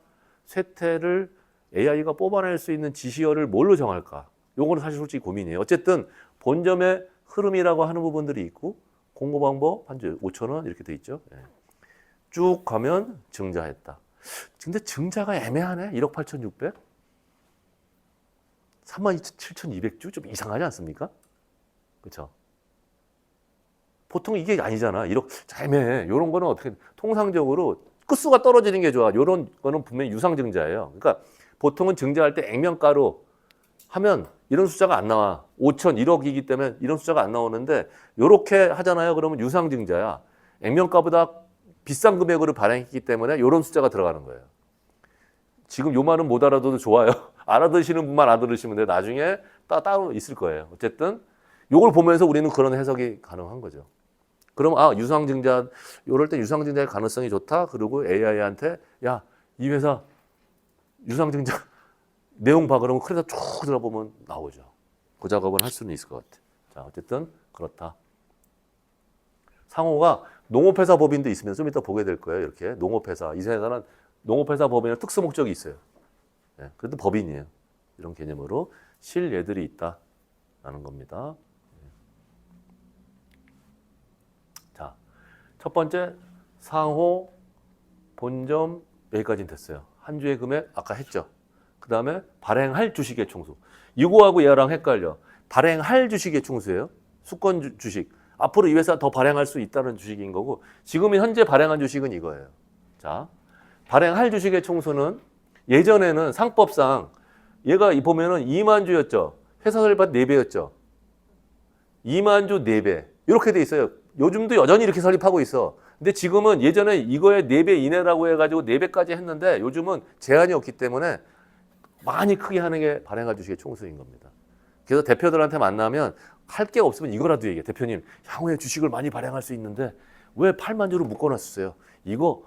Speaker 1: 쇠퇴를 AI가 뽑아낼 수 있는 지시어를 뭘로 정할까? 요거는 사실 솔직히 고민이에요. 어쨌든 본점의 흐름이라고 하는 부분들이 있고 공고 방법 한 주 5,000원 이렇게 돼 있죠. 쭉 가면 증자했다. 근데 증자가 애매하네. 1억 8,600? 37,200주? 좀 이상하지 않습니까? 그렇죠? 보통 이게 아니잖아. 1억 애매해. 이런 거는 어떻게 통상적으로 끝수가 떨어지는 게 좋아. 이런 거는 분명히 유상증자예요. 그러니까 보통은 증자할 때 액면가로 하면 이런 숫자가 안 나와. 5천, 1억이기 때문에 이런 숫자가 안 나오는데 이렇게 하잖아요. 그러면 유상증자야. 액면가보다 비싼 금액으로 발행했기 때문에 이런 숫자가 들어가는 거예요. 지금 요 말은 못 알아둬도 좋아요. 알아들으시는 분만 알아들으시면 돼요. 나중에 따로 있을 거예요. 어쨌든 요걸 보면서 우리는 그런 해석이 가능한 거죠. 그럼 유상증자 이럴 때 유상증자의 가능성이 좋다. 그리고 AI한테 야, 이 회사 유상증자 내용 봐. 그러면 크레다 쭉 들어보면 나오죠. 그 작업은 할 수는 있을 것 같아. 자, 어쨌든 그렇다. 상호가 농업회사 법인도 있으면 좀 이따 보게 될 거예요. 이렇게 농업회사. 이 회사는 농업회사 법인의 특수 목적이 있어요. 네, 그래도 법인이에요. 이런 개념으로 실예들이 있다라는 겁니다. 자, 첫 번째 상호, 본점 여기까지는 됐어요. 한 주의 금액 아까 했죠. 그 다음에 발행할 주식의 총수. 이거하고 얘랑 헷갈려. 발행할 주식의 총수예요. 수권 주식. 앞으로 이 회사 더 발행할 수 있다는 주식인 거고 지금 현재 발행한 주식은 이거예요. 자, 발행할 주식의 총수는 예전에는 상법상 얘가 보면은 2만 주였죠. 회사 설립한 4배였죠. 2만 주 4배. 이렇게 돼 있어요. 요즘도 여전히 이렇게 설립하고 있어. 근데 지금은 예전에 이거의 4배 이내라고 해가지고 4배까지 했는데 요즘은 제한이 없기 때문에 많이 크게 하는 게 발행할 주식의 총수인 겁니다. 그래서 대표들한테 만나면 할 게 없으면 이거라도 얘기해. 대표님, 향후에 주식을 많이 발행할 수 있는데 왜 8만 주로 묶어놨었어요? 이거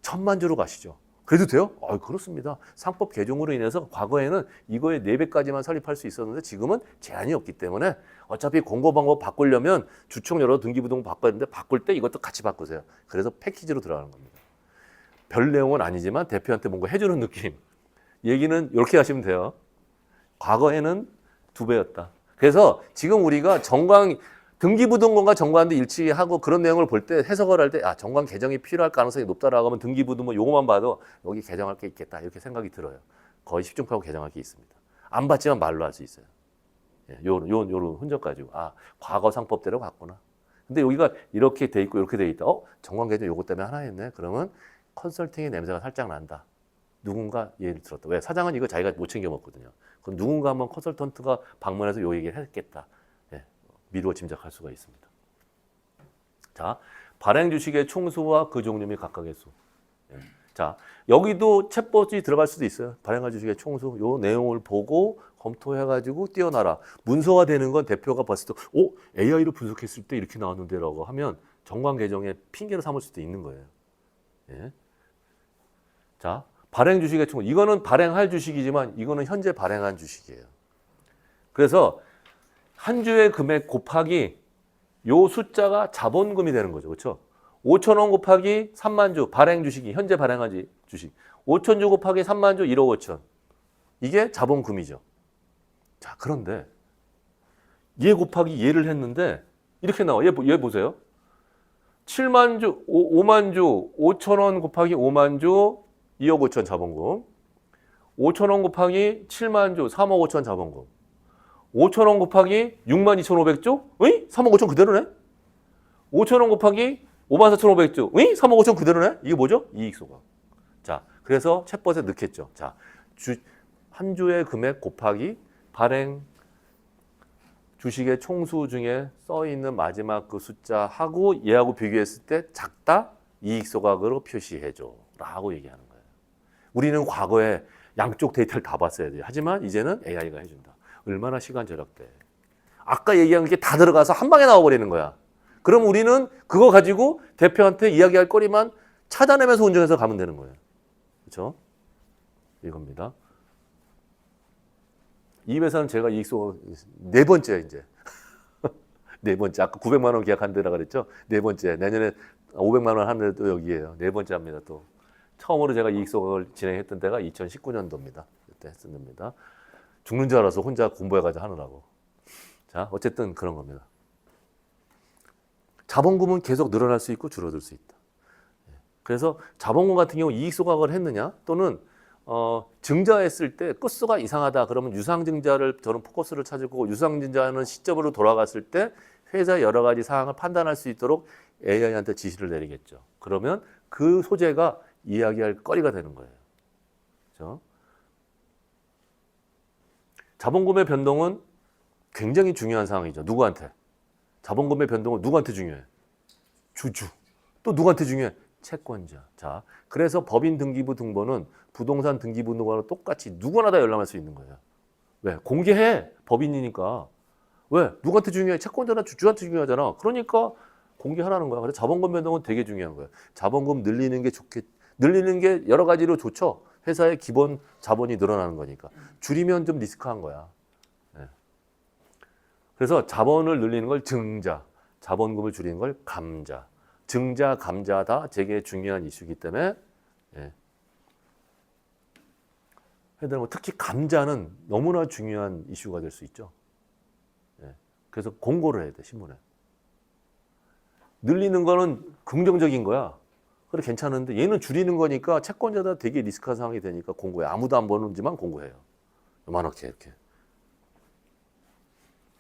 Speaker 1: 1,000만 주로 가시죠. 그래도 돼요? 그렇습니다. 상법 개정으로 인해서 과거에는 이거의 4배까지만 설립할 수 있었는데 지금은 제한이 없기 때문에 어차피 공고 방법 바꾸려면 주총 여러 등기부등 바꿔야 되는데 바꿀 때 이것도 같이 바꾸세요. 그래서 패키지로 들어가는 겁니다. 별 내용은 아니지만 대표한테 뭔가 해주는 느낌. 얘기는 이렇게 하시면 돼요. 과거에는 2배였다. 그래서 지금 우리가 정관 등기부등본과 정관도 일치하고 그런 내용을 볼 때 해석을 할 때 정관 개정이 필요할 가능성이 높다라고 하면 등기부등본 요거만 봐도 여기 개정할 게 있겠다 이렇게 생각이 들어요. 거의 10중하고 개정할 게 있습니다. 안 봤지만 말로 할 수 있어요. 요런 흔적 가지고 과거 상법대로 갔구나. 근데 여기가 이렇게 돼 있고 이렇게 돼 있다. 정관 개정 요거 때문에 하나 했네. 그러면 컨설팅의 냄새가 살짝 난다. 누군가 예를 들었다. 왜? 사장은 이거 자기가 못 챙겨 먹거든요. 그럼 누군가 한번 컨설턴트가 방문해서 요 얘기를 했겠다. 미루어 짐작할 수가 있습니다. 자, 발행 주식의 총수와 그 종류 및 각각의 수. 자, 여기도 챗봇이 들어갈 수도 있어요. 발행할 주식의 총수. 요 내용을 보고 검토해가지고 띄워놔라. 문서화 되는 건 대표가 봤을 때, AI로 분석했을 때 이렇게 나왔는데라고 하면 정관 개정에 핑계로 삼을 수도 있는 거예요. 예. 자, 발행 주식의 총수. 이거는 발행할 주식이지만 이거는 현재 발행한 주식이에요. 그래서 한 주의 금액 곱하기 요 숫자가 자본금이 되는 거죠. 그렇죠? 5,000원 곱하기 3만 주 발행 주식이 현재 발행한 주식. 5,000주 곱하기 3만 주 1억 5천. 이게 자본금이죠. 자, 그런데 얘 곱하기 얘를 했는데 이렇게 나와. 얘 보세요. 7만 주, 5만 주, 5,000원 곱하기 5만 주 2억 5천 자본금. 5,000원 곱하기 7만 주 3억 5천 자본금. 5,000원 곱하기 6만 2,500주? 응? 3억 5천 그대로네? 5,000원 곱하기 5만 4,500주? 응? 3억 5천 그대로네? 이게 뭐죠? 이익소각. 자, 그래서 챗봇에 넣겠죠. 자, 한 주의 금액 곱하기 발행 주식의 총수 중에 써 있는 마지막 그 숫자하고 얘하고 비교했을 때 작다? 이익소각으로 표시해줘. 라고 얘기하는 거예요. 우리는 과거에 양쪽 데이터를 다 봤어야 돼요. 하지만 이제는 AI가 해준다. 얼마나 시간 절약돼. 아까 얘기한 게 다 들어가서 한 방에 나와버리는 거야. 그럼 우리는 그거 가지고 대표한테 이야기할 거리만 찾아내면서 운전해서 가면 되는 거예요. 그렇죠? 이겁니다. 이 회사는 제가 이익소각 네 번째 이제. 네 번째. 아까 900만 원 계약한 데라 그랬죠? 네 번째. 내년에 500만 원 하는 데도 여기예요. 네 번째 합니다. 또. 처음으로 제가 이익소각을 진행했던 때가 2019년도입니다. 그때 했던 데입니다. 죽는 줄 알아서 혼자 공부해가지고 하느라고. 자, 어쨌든 그런 겁니다. 자본금은 계속 늘어날 수 있고 줄어들 수 있다. 그래서 자본금 같은 경우 이익소각을 했느냐 또는 증자했을 때 끝수가 이상하다 그러면 유상증자를 저는 포커스를 찾을 거고 유상증자는 시점으로 돌아갔을 때 회사의 여러 가지 사항을 판단할 수 있도록 AI한테 지시를 내리겠죠. 그러면 그 소재가 이야기할 거리가 되는 거예요. 그렇죠? 자본금의 변동은 굉장히 중요한 상황이죠. 누구한테? 자본금의 변동은 누구한테 중요해? 주주. 또 누구한테 중요해? 채권자. 자, 그래서 법인 등기부 등본은 부동산 등기부 등본과 똑같이 누구나 다 열람할 수 있는 거예요. 왜? 공개해. 법인이니까. 왜? 누구한테 중요해? 채권자나 주주한테 중요하잖아. 그러니까 공개하라는 거야. 그래서 자본금 변동은 되게 중요한 거예요. 자본금 늘리는 게 여러 가지로 좋죠. 회사의 기본 자본이 늘어나는 거니까. 줄이면 좀 리스크한 거야. 네. 그래서 자본을 늘리는 걸 증자, 자본금을 줄이는 걸 감자. 증자, 감자 다 되게 중요한 이슈이기 때문에 특히 감자는 너무나 중요한 이슈가 될 수 있죠. 그래서 공고를 해야 돼, 신문에. 늘리는 거는 긍정적인 거야. 그래 괜찮은데 얘는 줄이는 거니까 채권자다 되게 리스크한 상황이 되니까 공고해. 아무도 안 보는지만 공고해요. 요만하게 이렇게.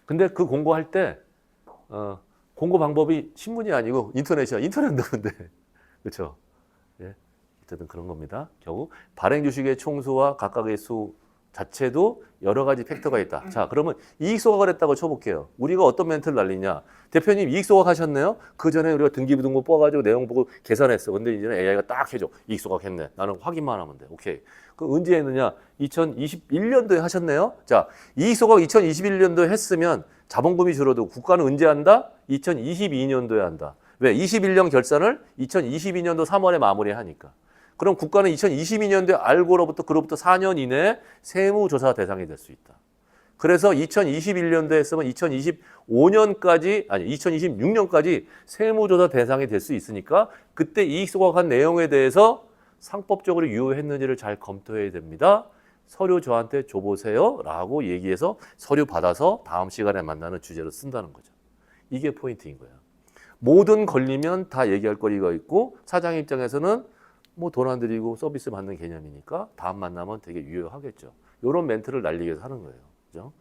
Speaker 1: 근데 그 공고할 때 공고 방법이 신문이 아니고 인터넷이야. 인터넷 넣는데 그렇죠? 예, 어쨌든 그런 겁니다. 결국 발행 주식의 총수와 각각의 수 자체도 여러 가지 팩터가 있다. 자, 그러면 이익 소각을 했다고 쳐볼게요. 우리가 어떤 멘트를 날리냐? 대표님 이익 소각 하셨네요? 그 전에 우리가 등기부등본 뽑아가지고 내용 보고 계산했어. 근데 이제는 AI가 딱 해줘. 이익 소각 했네. 나는 확인만 하면 돼. 오케이. 그 언제 했느냐? 2021년도에 하셨네요. 자, 이익 소각 2021년도에 했으면 자본금이 줄어도 국가는 언제 한다? 2022년도에 한다. 왜? 21년 결산을 2022년도 3월에 마무리하니까. 그럼 국가는 2022년도에 알고로부터 그로부터 4년 이내에 세무조사 대상이 될 수 있다. 그래서 2021년도에 했으면 2025년까지 아니 2026년까지 세무조사 대상이 될 수 있으니까 그때 이익 소각한 내용에 대해서 상법적으로 유효했는지를 잘 검토해야 됩니다. 서류 저한테 줘보세요 라고 얘기해서 서류 받아서 다음 시간에 만나는 주제로 쓴다는 거죠. 이게 포인트인 거예요. 뭐든 걸리면 다 얘기할 거리가 있고 사장 입장에서는 뭐 돈 안 들이고 서비스 받는 개념이니까 다음 만나면 되게 유효하겠죠. 이런 멘트를 날리기 위해서 하는 거예요. 그죠?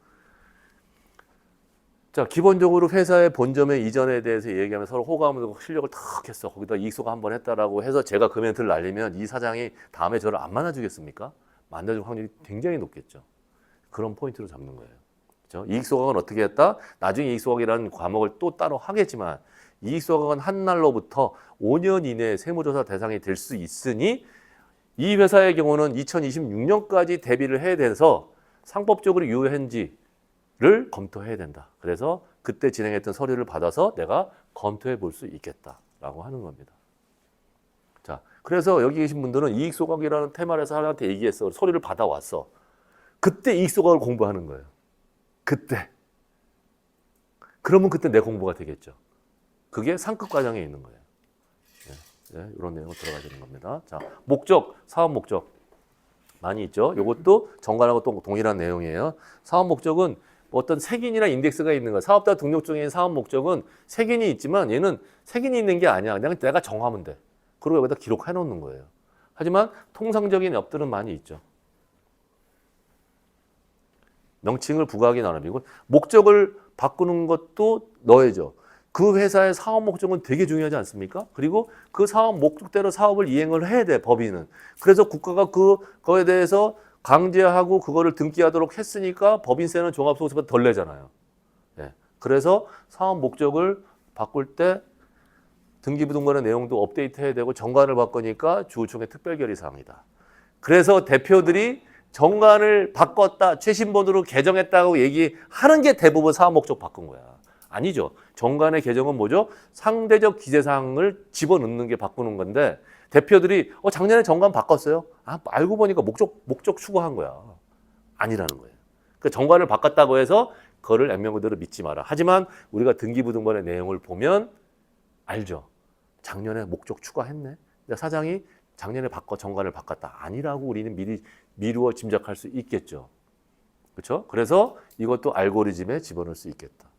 Speaker 1: 자, 기본적으로 회사의 본점의 이전에 대해서 얘기하면 서로 호감을 실력을 탁 했어. 거기다 이익소가 한번 했다라고 해서 제가 그 멘트를 날리면 이 사장이 다음에 저를 안 만나주겠습니까? 만나줄 확률이 굉장히 높겠죠. 그런 포인트로 잡는 거예요. 그렇죠? 이익소각은 어떻게 했다? 나중에 이익소각이라는 과목을 또 따로 하겠지만 이익소각은 한 날로부터 5년 이내에 세무조사 대상이 될 수 있으니 이 회사의 경우는 2026년까지 대비를 해야 돼서 상법적으로 유효한지를 검토해야 된다. 그래서 그때 진행했던 서류를 받아서 내가 검토해 볼 수 있겠다라고 하는 겁니다. 자, 그래서 여기 계신 분들은 이익소각이라는 테마를 사람한테 얘기했어. 서류를 받아왔어. 그때 이익소각을 공부하는 거예요. 그때. 그러면 그때 내 공부가 되겠죠. 그게 상급 과정에 있는 거예요. 네, 이런 내용으로 들어가야 되는 겁니다. 자, 목적, 사업 목적. 많이 있죠. 이것도 정관하고 또 동일한 내용이에요. 사업 목적은 어떤 색인이나 인덱스가 있는 거예요. 사업자 등록증인 사업 목적은 색인이 있지만 얘는 색인이 있는 게 아니야. 그냥 내가 정하면 돼. 그리고 여기다 기록해 놓는 거예요. 하지만 통상적인 앱들은 많이 있죠. 명칭을 부과하기 나름이고 목적을 바꾸는 것도 넣어야죠. 그 회사의 사업 목적은 되게 중요하지 않습니까? 그리고 그 사업 목적대로 사업을 이행을 해야 돼, 법인은. 그래서 국가가 그거에 대해서 강제하고 그거를 등기하도록 했으니까 법인세는 종합소득세보다 덜 내잖아요. 예. 그래서 사업 목적을 바꿀 때 등기부등본의 내용도 업데이트해야 되고 정관을 바꾸니까 주구청의 특별결의사항이다. 그래서 대표들이 정관을 바꿨다, 최신본으로 개정했다고 얘기하는 게 대부분 사업 목적 바꾼 거야. 아니죠. 정관의 개정은 뭐죠? 상대적 기재사항을 집어넣는 게 바꾸는 건데 대표들이 작년에 정관 바꿨어요. 알고 보니까 목적 추구한 거야. 아니라는 거예요. 그 정관을 바꿨다고 해서 그거를 액면 그대로 믿지 마라. 하지만 우리가 등기부등본의 내용을 보면 알죠. 작년에 목적 추가했네. 사장이 작년에 정관을 바꿨다. 아니라고 우리는 미루어 짐작할 수 있겠죠. 그렇죠? 그래서 이것도 알고리즘에 집어넣을 수 있겠다.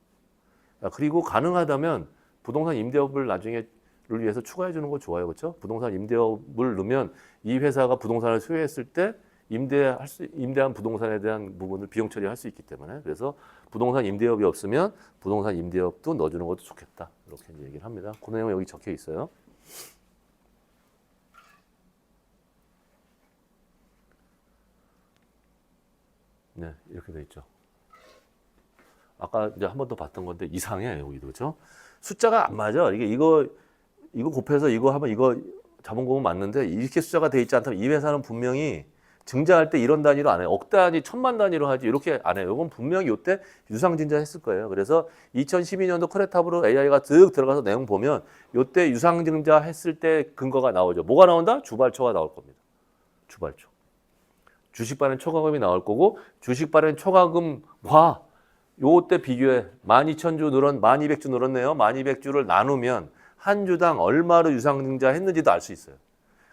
Speaker 1: 그리고 가능하다면 부동산 임대업을 나중에를 위해서 추가해 주는 거 좋아요. 그렇죠? 부동산 임대업을 넣으면 이 회사가 부동산을 수요했을 때 임대한 부동산에 대한 부분을 비용 처리할 수 있기 때문에 그래서 부동산 임대업이 없으면 부동산 임대업도 넣어주는 것도 좋겠다. 이렇게 얘기를 합니다. 그 내용 여기 적혀 있어요. 네, 이렇게 돼 있죠. 아까 이제 한 번 더 봤던 건데 이상해 여기도 그렇죠? 숫자가 안 맞아. 이거 곱해서 이거 하면 이거 자본금은 맞는데 이렇게 숫자가 돼 있지 않다면 이 회사는 분명히 증자할 때 이런 단위로 안 해요. 억 단위, 천만 단위로 하지 이렇게 안 해요. 이건 분명히 이때 유상증자 했을 거예요. 그래서 2012년도 커레탑으로 AI가 쓱 들어가서 내용 보면 이때 유상증자 했을 때 근거가 나오죠. 뭐가 나온다? 주발초가 나올 겁니다. 주발초. 주식 발행 초과금이 나올 거고 주식 발행 초과금과 요때 비교해 12,000주 늘었 1200주 늘었네요. 1200주를 나누면 한 주당 얼마로 유상증자 했는지도 알 수 있어요.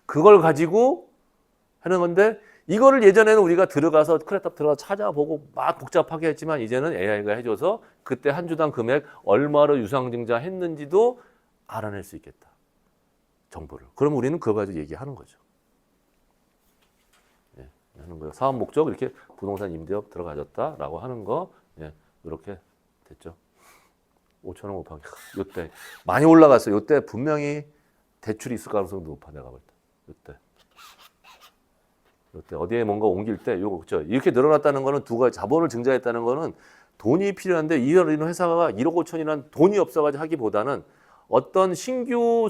Speaker 1: 그걸 가지고 하는 건데 이거를 예전에는 우리가 들어가서 크레탑 들어가서 찾아보고 막 복잡하게 했지만 이제는 AI가 해줘서 그때 한 주당 금액 얼마로 유상증자 했는지도 알아낼 수 있겠다. 정보를. 그럼 우리는 그거 가지고 얘기하는 거죠. 예, 하는 거예요. 사업 목적 이렇게 부동산 임대업 들어가졌다라고 하는 거 예, 이렇게 됐죠. 5,000원 곱하기 요때 많이 올라갔어요. 요때 분명히 대출이 있을 가능성이 높아 내가 볼 때. 요때 어디에 뭔가 옮길 때 요거 그렇죠. 이렇게 늘어났다는 거는 두 가지 자본을 증자했다는 거는 돈이 필요한데 이런 회사가 1억 5천이라는 돈이 없어가지고 하기보다는 어떤 신규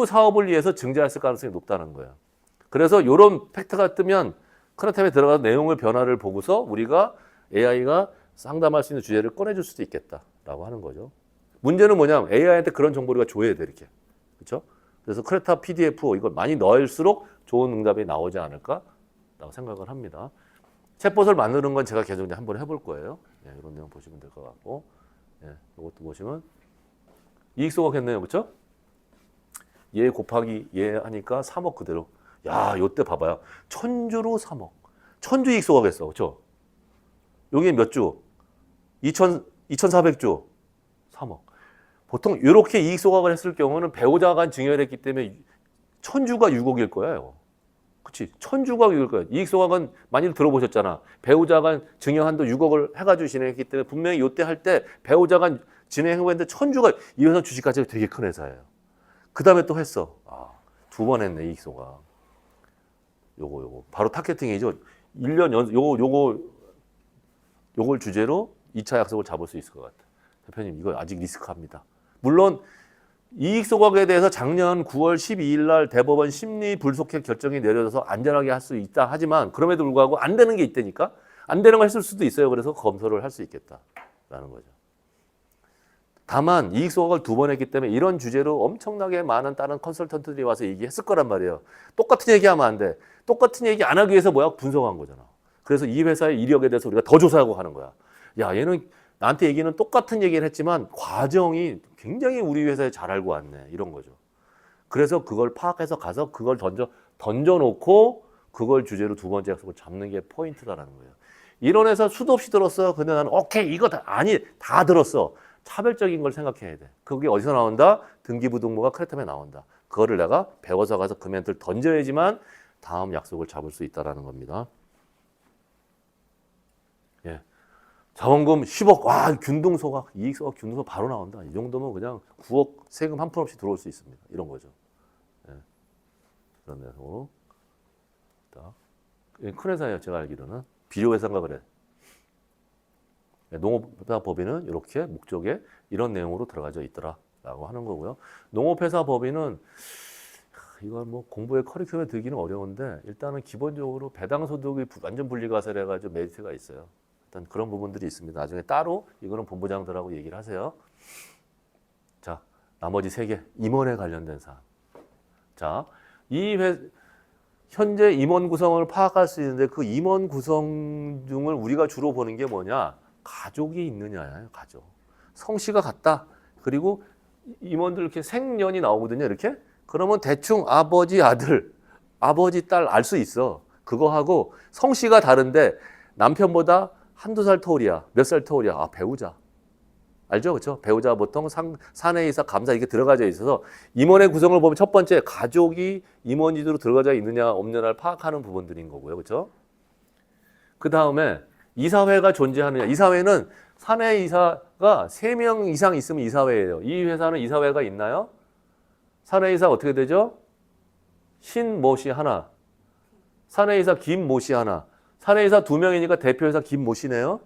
Speaker 1: 사업을 위해서 증자했을 가능성이 높다는 거예요. 그래서 이런 팩트가 뜨면 크레탑에 들어가서 내용을 변화를 보고서 우리가 AI가 상담할 수 있는 주제를 꺼내줄 수도 있겠다라고 하는 거죠. 문제는 뭐냐면 AI한테 그런 정보를 우리가 줘야 돼 이렇게. 그렇죠? 그래서 크레탑 PDF 이걸 많이 넣을수록 좋은 응답이 나오지 않을까라고 생각을 합니다. 챗봇을 만드는 건 제가 계속 한번 해볼 거예요. 예, 이런 내용 보시면 될 것 같고, 예, 이것도 보시면 이익소각 했네요, 그렇죠? 얘 곱하기 얘 하니까 3억 그대로. 야, 요때 봐봐요. 천주로 3억. 천주 이익 소각했어. 그렇죠? 여기 몇 주? 2,400주. 3억. 보통 이렇게 이익 소각을 했을 경우는 배우자가 간 증여를 했기 때문에 천주가 6억일 거예요. 그치? 천주가 6억일 거예요. 이익 소각은 많이 들어보셨잖아. 배우자가 증여한도 6억을 해가지고 진행했기 때문에 분명히 요때 할 때 배우자가 진행하고 했는데 천주가 이 회사 주식 가치가 되게 큰 회사예요. 그 다음에 또 했어. 아, 2번 했네, 이익 소각. 요거. 바로 타겟팅이죠. 1년 요걸 주제로 2차 약속을 잡을 수 있을 것 같아요. 대표님, 이거 아직 리스크합니다. 물론 이익 소각에 대해서 작년 9월 12일 날 대법원 심리 불속해 결정이 내려져서 안전하게 할 수 있다 하지만 그럼에도 불구하고 안 되는 게 있다니까? 안 되는 거 했을 수도 있어요. 그래서 검토를 할 수 있겠다라는 거죠. 다만 이익 소각을 2번 했기 때문에 이런 주제로 엄청나게 많은 다른 컨설턴트들이 와서 얘기했을 거란 말이에요. 똑같은 얘기하면 안 돼. 똑같은 얘기 안 하기 위해서 뭐야? 분석한 거잖아. 그래서 이 회사의 이력에 대해서 우리가 더 조사하고 하는 거야. 야, 얘는 나한테 얘기는 똑같은 얘기를 했지만 과정이 굉장히 우리 회사에 잘 알고 왔네. 이런 거죠. 그래서 그걸 파악해서 가서 그걸 던져놓고 그걸 주제로 2번째 약속을 잡는 게 포인트다라는 거예요. 이런 회사 수도 없이 들었어. 근데 나는 오케이 이거 다 들었어. 차별적인 걸 생각해야 돼. 그게 어디서 나온다? 등기부등본과 크레텀에 나온다. 그거를 내가 배워서 가서 그 멘트를 던져야지만 다음 약속을 잡을 수 있다라는 겁니다. 예. 자원금 10억, 와, 균등소각, 이익소각, 균등소각 바로 나온다. 이 정도면 그냥 9억 세금 한 푼 없이 들어올 수 있습니다. 이런 거죠. 예. 그런 데서. 큰 회사예요, 제가 알기로는. 비료회사인가 그래. 농업회사법인은 이렇게 목적에 이런 내용으로 들어가져 있더라라고 하는 거고요. 농업회사법인은 이건 뭐 공부의 커리큘럼에 들기는 어려운데 일단은 기본적으로 배당소득이 완전 분리과세를 해가지고 메리트가 있어요. 일단 그런 부분들이 있습니다. 나중에 따로 이거는 본부장들하고 얘기를 하세요. 자, 나머지 3개 임원에 관련된 사항. 자, 현재 임원 구성을 파악할 수 있는데 그 임원 구성 중을 우리가 주로 보는 게 뭐냐? 가족이 있느냐예요. 가족. 성씨가 같다. 그리고 임원들 이렇게 생년이 나오거든요. 이렇게. 그러면 대충 아버지 아들, 아버지 딸 알 수 있어. 그거하고 성씨가 다른데 남편보다 한두 살 터울이야. 몇 살 터울이야. 아, 배우자. 알죠? 그렇죠? 배우자 보통 사내이사, 감사 이게 들어가져 있어서 임원의 구성을 보면 첫 번째 가족이 임원 지도로 들어가져 있느냐 없느냐를 파악하는 부분들인 거고요. 그렇죠? 그 다음에 이사회가 존재하느냐. 이사회는 사내이사가 3명 이상 있으면 이사회예요. 이 회사는 이사회가 있나요? 사내이사 어떻게 되죠? 신모 씨 하나, 사내이사 김모 씨 하나, 사내이사 2명이니까 대표이사 김모 씨네요.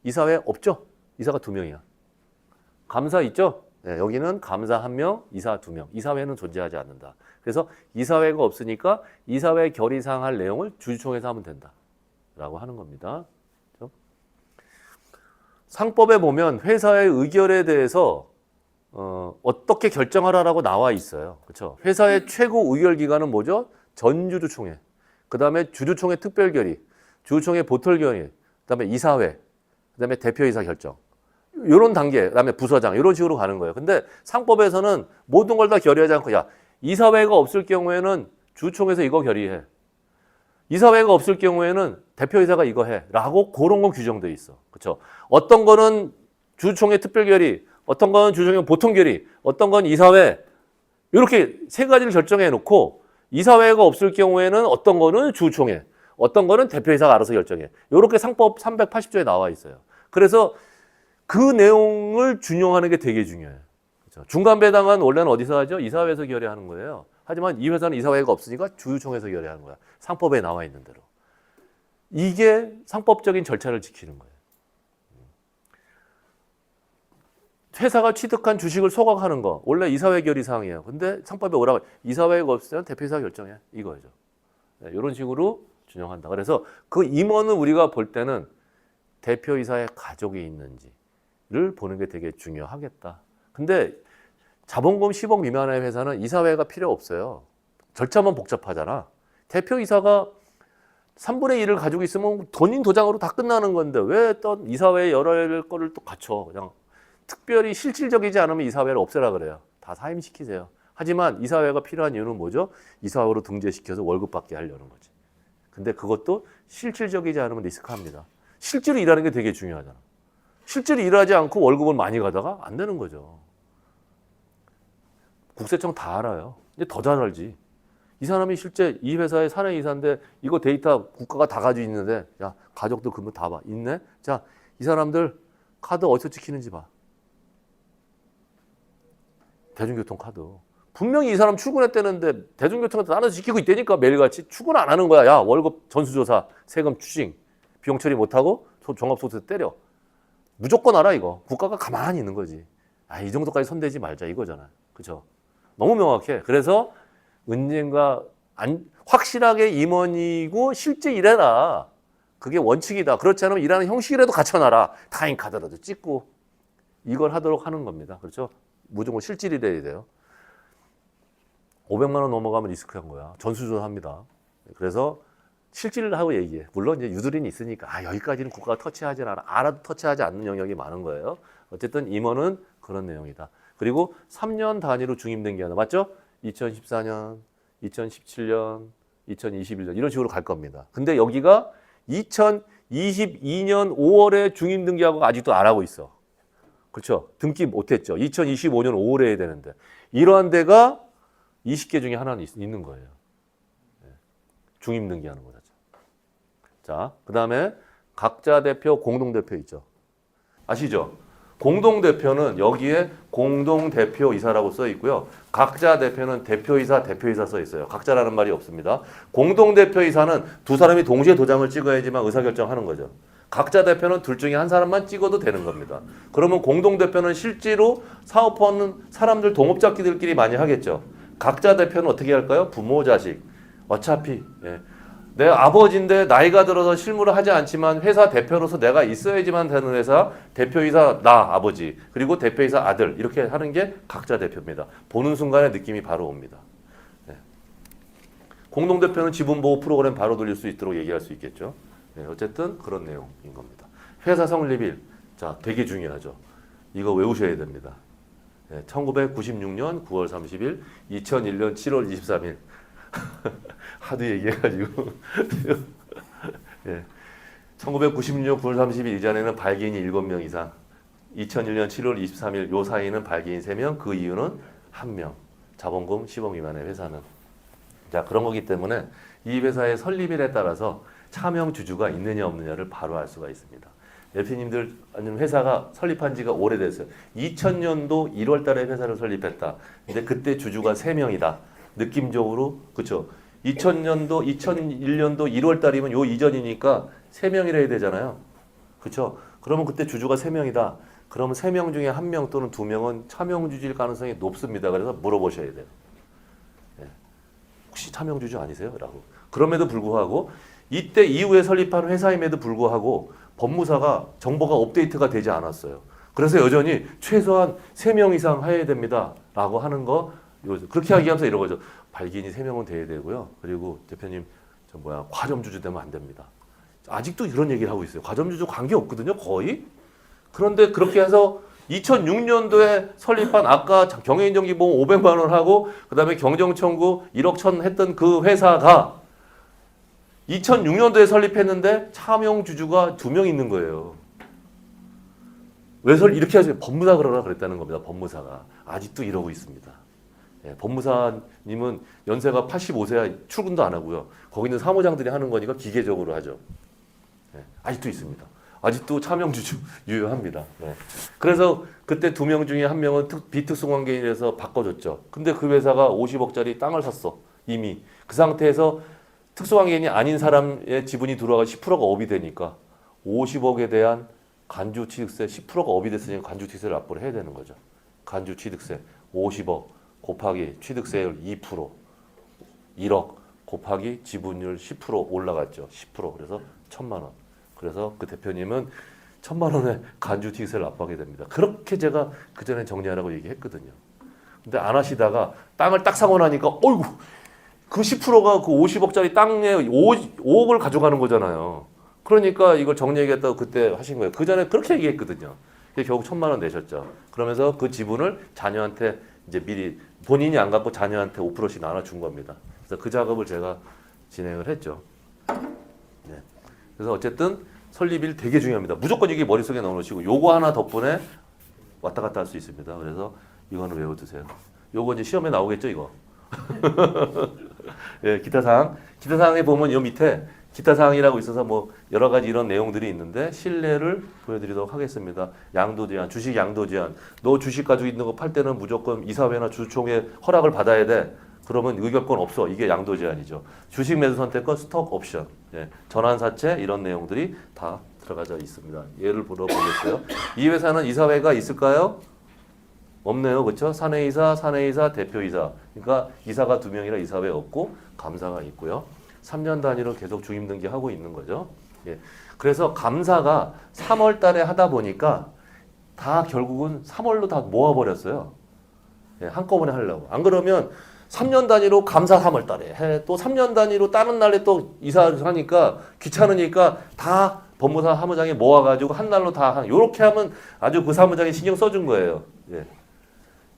Speaker 1: 이사회 없죠? 이사가 2명이야. 감사 있죠? 네, 여기는 감사 1명, 이사 2명. 이사회는 존재하지 않는다. 그래서 이사회가 없으니까 이사회 결의사항 할 내용을 주주총회에서 하면 된다. 라고 하는 겁니다. 그렇죠? 상법에 보면 회사의 의결에 대해서 어떻게 결정하라라고 나와 있어요. 그렇죠? 회사의 최고 의결 기관은 뭐죠? 전주주총회. 그다음에 주주총회 특별결의, 주주총회 보털결의, 그다음에 이사회, 그다음에 대표이사 결정. 이런 단계, 그다음에 부서장 이런 식으로 가는 거예요. 근데 상법에서는 모든 걸 다 결의하지 않고 야, 이사회가 없을 경우에는 주주총회에서 이거 결의해. 이사회가 없을 경우에는 대표이사가 이거 해. 라고 그런 건 규정돼 있어. 그렇죠? 어떤 거는 주주총회 특별결의, 어떤 건 주주총회 보통결의, 어떤 건 이사회. 이렇게 3가지를 결정해 놓고 이사회가 없을 경우에는 어떤 거는 주주총회, 어떤 거는 대표이사가 알아서 결정해. 이렇게 상법 380조에 나와 있어요. 그래서 그 내용을 준용하는 게 되게 중요해요. 그렇죠? 중간 배당은 원래는 어디서 하죠? 이사회에서 결의하는 거예요. 하지만 이 회사는 이사회가 없으니까 주주총회에서 결의하는 거야. 상법에 나와 있는 대로. 이게 상법적인 절차를 지키는 거예요. 회사가 취득한 주식을 소각하는 거 원래 이사회 결의 사항이에요. 근데 상법에 오라고 이사회가 없으면 대표이사 결정해. 이거죠. 네, 이런 식으로 준용한다. 그래서 그 임원은 우리가 볼 때는 대표이사의 가족이 있는지를 보는 게 되게 중요하겠다. 근데 자본금 10억 미만의 회사는 이사회가 필요 없어요. 절차만 복잡하잖아. 대표이사가 3분의 1을 가지고 있으면 본인 도장으로 다 끝나는 건데 왜 또 이사회 여러 거를 또 갖춰. 그냥 특별히 실질적이지 않으면 이사회를 없애라 그래요. 다 사임시키세요. 하지만 이사회가 필요한 이유는 뭐죠? 이사회로 등재시켜서 월급 받게 하려는 거지. 근데 그것도 실질적이지 않으면 리스크합니다. 실제로 일하는 게 되게 중요하잖아. 실제로 일하지 않고 월급을 많이 가다가 안 되는 거죠. 국세청 다 알아요. 이제 더 잘 알지. 이 사람이 실제 이 회사의 사내 이사인데 이거 데이터 국가가 다 가지고 있는데 야 가족들 그러면 다 봐. 있네? 자, 이 사람들 카드 어디서 찍히는지 봐. 대중교통 카드. 분명히 이 사람 출근했다는데 대중교통에서 나눠서 지키고 있다니까 매일같이 출근 안 하는 거야. 야 월급 전수조사, 세금 추징, 비용 처리 못하고 종합소득세 때려. 무조건 알아 이거. 국가가 가만히 있는 거지. 아, 이 정도까지 손대지 말자 이거잖아요. 그렇죠? 너무 명확해. 그래서 은행과 확실하게 임원이고 실제 일해라. 그게 원칙이다. 그렇지 않으면 일하는 형식이라도 갖춰놔라. 타임카드라도 찍고 이걸 하도록 하는 겁니다. 그렇죠? 무조건 실질이 돼야 돼요. 500만 원 넘어가면 리스크한 거야. 전수조사합니다. 그래서 실질을 하고 얘기해. 물론 이제 유도린이 있으니까 아 여기까지는 국가가 터치하지 않아. 알아도 터치하지 않는 영역이 많은 거예요. 어쨌든 임원은 그런 내용이다. 그리고 3년 단위로 중임등기하는 맞죠? 2014년, 2017년, 2021년 이런 식으로 갈 겁니다. 근데 여기가 2022년 5월에 중임등기하고 아직도 안 하고 있어. 그렇죠? 등기 못했죠. 2025년 5월에 해야 되는데 이러한 데가 20개 중에 하나는 있는 거예요. 중임등기하는 거죠. 자, 그 다음에 각자 대표, 공동대표 있죠. 아시죠? 공동대표는 여기에 공동대표이사라고 써 있고요. 각자 대표는 대표이사, 대표이사 써 있어요. 각자라는 말이 없습니다. 공동대표이사는 두 사람이 동시에 도장을 찍어야지만 의사결정하는 거죠. 각자 대표는 둘 중에 한 사람만 찍어도 되는 겁니다. 그러면 공동대표는 실제로 사업하는 사람들 동업자끼들끼리 많이 하겠죠. 각자 대표는 어떻게 할까요? 부모, 자식. 어차피 내 아버지인데 나이가 들어서 실무를 하지 않지만 회사 대표로서 내가 있어야지만 되는 회사 대표이사 나 아버지 그리고 대표이사 아들 이렇게 하는 게 각자 대표입니다. 보는 순간에 느낌이 바로 옵니다. 공동대표는 지분보호 프로그램 바로 돌릴 수 있도록 얘기할 수 있겠죠. 어쨌든 그런 내용인 겁니다. 회사 성립일 자 되게 중요하죠. 이거 외우셔야 됩니다. 1996년 9월 30일 2001년 7월 23일 하도 얘기해가지고 1996년 9월 30일 이전에는 발기인이 7명 이상 2001년 7월 23일 요 사이는 발기인 3명 그 이유는 1명 자본금 10억 미만의 회사는 자 그런 거기 때문에 이 회사의 설립일에 따라서 차명 주주가 있느냐 없느냐를 바로 알 수가 있습니다. 대표님들 아니면 회사가 설립한 지가 오래됐어요. 2000년도 1월 달에 회사를 설립했다. 근데 그때 주주가 3명이다. 느낌적으로 그렇죠. 2000년도 2001년도 1월 달이면 요 이전이니까 3명이라 해야 되잖아요. 그렇죠. 그러면 그때 주주가 3명이다. 그러면 3명 중에 1명 또는 2명은 차명 주주일 가능성이 높습니다. 그래서 물어보셔야 돼요. 혹시 차명 주주 아니세요? 라고. 그럼에도 불구하고 이때 이후에 설립한 회사임에도 불구하고 법무사가 정보가 업데이트가 되지 않았어요. 그래서 여전히 최소한 3명 이상 해야 됩니다. 라고 하는 거 그렇게 얘기하면서 이런 거죠. 발기인이 3명은 돼야 되고요. 그리고 대표님 과점주주 되면 안 됩니다. 아직도 이런 얘기를 하고 있어요. 과점주주 관계 없거든요. 거의. 그런데 그렇게 해서 2006년도에 설립한 아까 경영인정기보험 500만 원 하고 그다음에 경정청구 1억 1천 했던 그 회사가 2006년도에 설립했는데 차명 주주가 2명 있는 거예요. 왜 이렇게 하세요? 법무사 그러라 그랬다는 겁니다. 법무사가. 아직도 이러고 있습니다. 법무사님은 연세가 85세야 출근도 안 하고요. 거기 있는 사무장들이 하는 거니까 기계적으로 하죠. 아직도 있습니다. 아직도 차명주주 유효합니다. 그래서 그때 2명 중에 1명은 비특수관계인에서 바꿔줬죠. 근데 그 회사가 50억짜리 땅을 샀어. 이미. 그 상태에서 특수관계인이 아닌 사람의 지분이 들어와가 10%가 업이 되니까 50억에 대한 간주취득세 10%가 업이 됐으니까 간주취득세를 납부를 해야 되는 거죠. 간주취득세 50억 곱하기 취득세율 2% 1억 곱하기 지분율 10% 올라갔죠. 10% 그래서 1,000만 원. 그래서 그 대표님은 1,000만 원의 간주취득세를 납부하게 됩니다. 그렇게 제가 그전에 정리하라고 얘기했거든요. 근데 안 하시다가 땅을 딱 사고 나니까 어이구 그 10%가 그 50억짜리 땅에 5억을 가져가는 거잖아요. 그러니까 이걸 정리하겠다고 그때 하신 거예요. 그 전에 그렇게 얘기했거든요. 결국 1,000만 원 내셨죠. 그러면서 그 지분을 자녀한테 이제 미리 본인이 안 갖고 자녀한테 5%씩 나눠준 겁니다. 그래서 그 작업을 제가 진행을 했죠. 네. 그래서 어쨌든 설립일 되게 중요합니다. 무조건 이게 머릿속에 넣어놓으시고 요거 하나 덕분에 왔다 갔다 할 수 있습니다. 그래서 이거는 외워두세요. 요거 이제 시험에 나오겠죠, 이거. 예, 기타 사항에 보면 요 밑에 기타 사항이라고 있어서 뭐 여러 가지 이런 내용들이 있는데 실내를 보여드리도록 하겠습니다. 양도 제한, 주식 양도 제한. 너 주식 가지고 있는 거 팔 때는 무조건 이사회나 주총의 허락을 받아야 돼. 그러면 의결권 없어. 이게 양도 제한이죠. 주식 매수 선택권, 스톡 옵션, 예, 전환 사채 이런 내용들이 다 들어가져 있습니다. 예를 들어보겠어요. 이 회사는 이사회가 있을까요? 없네요. 그렇죠? 사내이사, 대표이사. 그러니까 이사가 2명이라 이사회 없고 감사가 있고요. 3년 단위로 계속 중임 등기하고 있는 거죠. 예. 그래서 감사가 3월 달에 하다 보니까 다 결국은 3월로 다 모아버렸어요. 예, 한꺼번에 하려고. 안 그러면 3년 단위로 감사 3월 달에 해. 또 3년 단위로 다른 날에 또 이사를 하니까 귀찮으니까 다 법무사 사무장에 모아가지고 한 날로 다 한. 요렇게 하면 아주 그 사무장이 신경 써준 거예요. 예.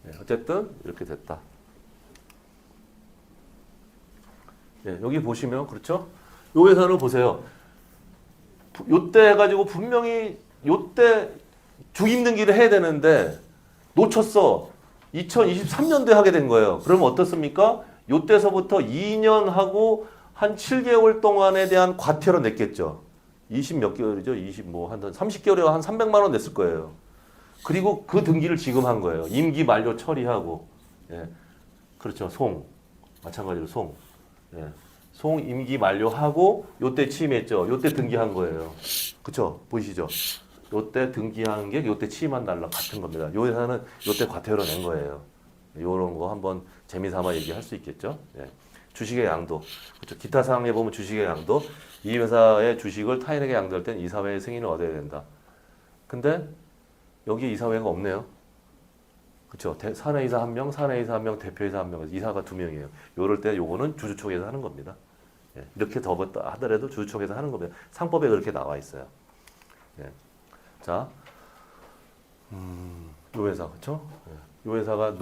Speaker 1: 예, 어쨌든 이렇게 됐다. 예, 여기 보시면 그렇죠? 요 회사를 보세요. 요때 해가지고 분명히 요때 중임 등기를 해야 되는데 놓쳤어. 2023년도에 하게 된 거예요. 그러면 어떻습니까? 요때서부터 2년 하고 한 7개월 동안에 대한 과태료 냈겠죠. 20 몇 개월이죠? 20 뭐 한 30개월에 한 300만 원 냈을 거예요. 그리고 그 등기를 지금 한 거예요. 임기 만료 처리하고. 예. 그렇죠. 마찬가지로 예. 송 임기 만료하고 요때 취임했죠. 요때 등기한 거예요. 그렇죠? 보이시죠? 요때 등기하는 게 요때 취임한 날랑 같은 겁니다. 요 회사는 요때 과태료 낸 거예요. 요런 거 한번 재미삼아 얘기할 수 있겠죠? 예. 주식의 양도. 그렇죠? 기타 사항에 보면 주식의 양도. 이 회사의 주식을 타인에게 양도할 땐 이사회의 승인을 얻어야 된다. 근데 여기 이사회가 없네요. 그렇죠? 사내이사 1명, 사내이사 1명, 대표이사 1명, 이사가 2명이에요. 요럴 때 요거는 주주총회에서 하는 겁니다. 예. 이렇게 더 하더라도 주주총회에서 하는 겁니다. 상법에 그렇게 나와 있어요. 예. 자, 요 회사 그렇죠? 예. 요 회사가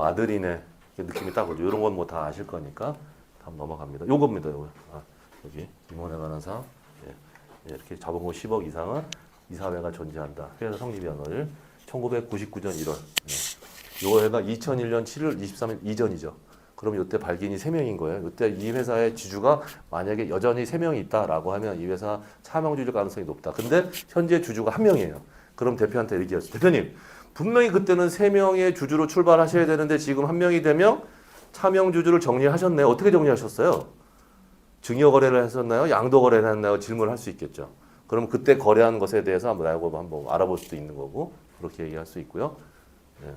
Speaker 1: 아들이네 느낌이 딱 오죠. 이런 건 뭐 다 아실 거니까 한번 넘어갑니다. 요겁니다. 요거. 여기 임원회 관한 사항. 예. 예. 이렇게 자본금 10억 이상은 이사회가 존재한다. 회사 성립연을 1999년 1월. 예. 요 해가 2001년 7월 23일 이전이죠. 그럼 이때 발기인이 3명인 거예요. 이때 이 회사의 주주가 만약에 여전히 3명이 있다라고 하면 이 회사 차명주주 가능성이 높다. 근데 현재 주주가 1명이에요. 그럼 대표한테 얘기했어요. 대표님, 분명히 그때는 3명의 주주로 출발하셔야 되는데 지금 1명이 되면 차명주주를 정리하셨네요. 어떻게 정리하셨어요? 증여거래를 하셨나요? 양도거래를 했나요? 질문을 할 수 있겠죠. 그럼 그때 거래한 것에 대해서 한번 알아볼 수도 있는 거고 그렇게 얘기할 수 있고요. 예.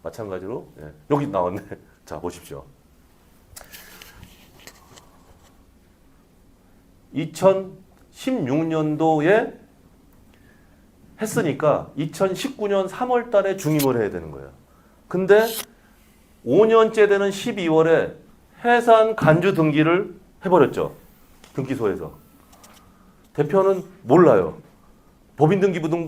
Speaker 1: 마찬가지로 예. 여기 나왔네. 자 보십시오. 2016년도에 했으니까 2019년 3월 달에 중임을 해야 되는 거예요. 근데 5년째 되는 12월에 해산 간주 등기를 해버렸죠. 등기소에서. 대표는 몰라요. 법인등기부등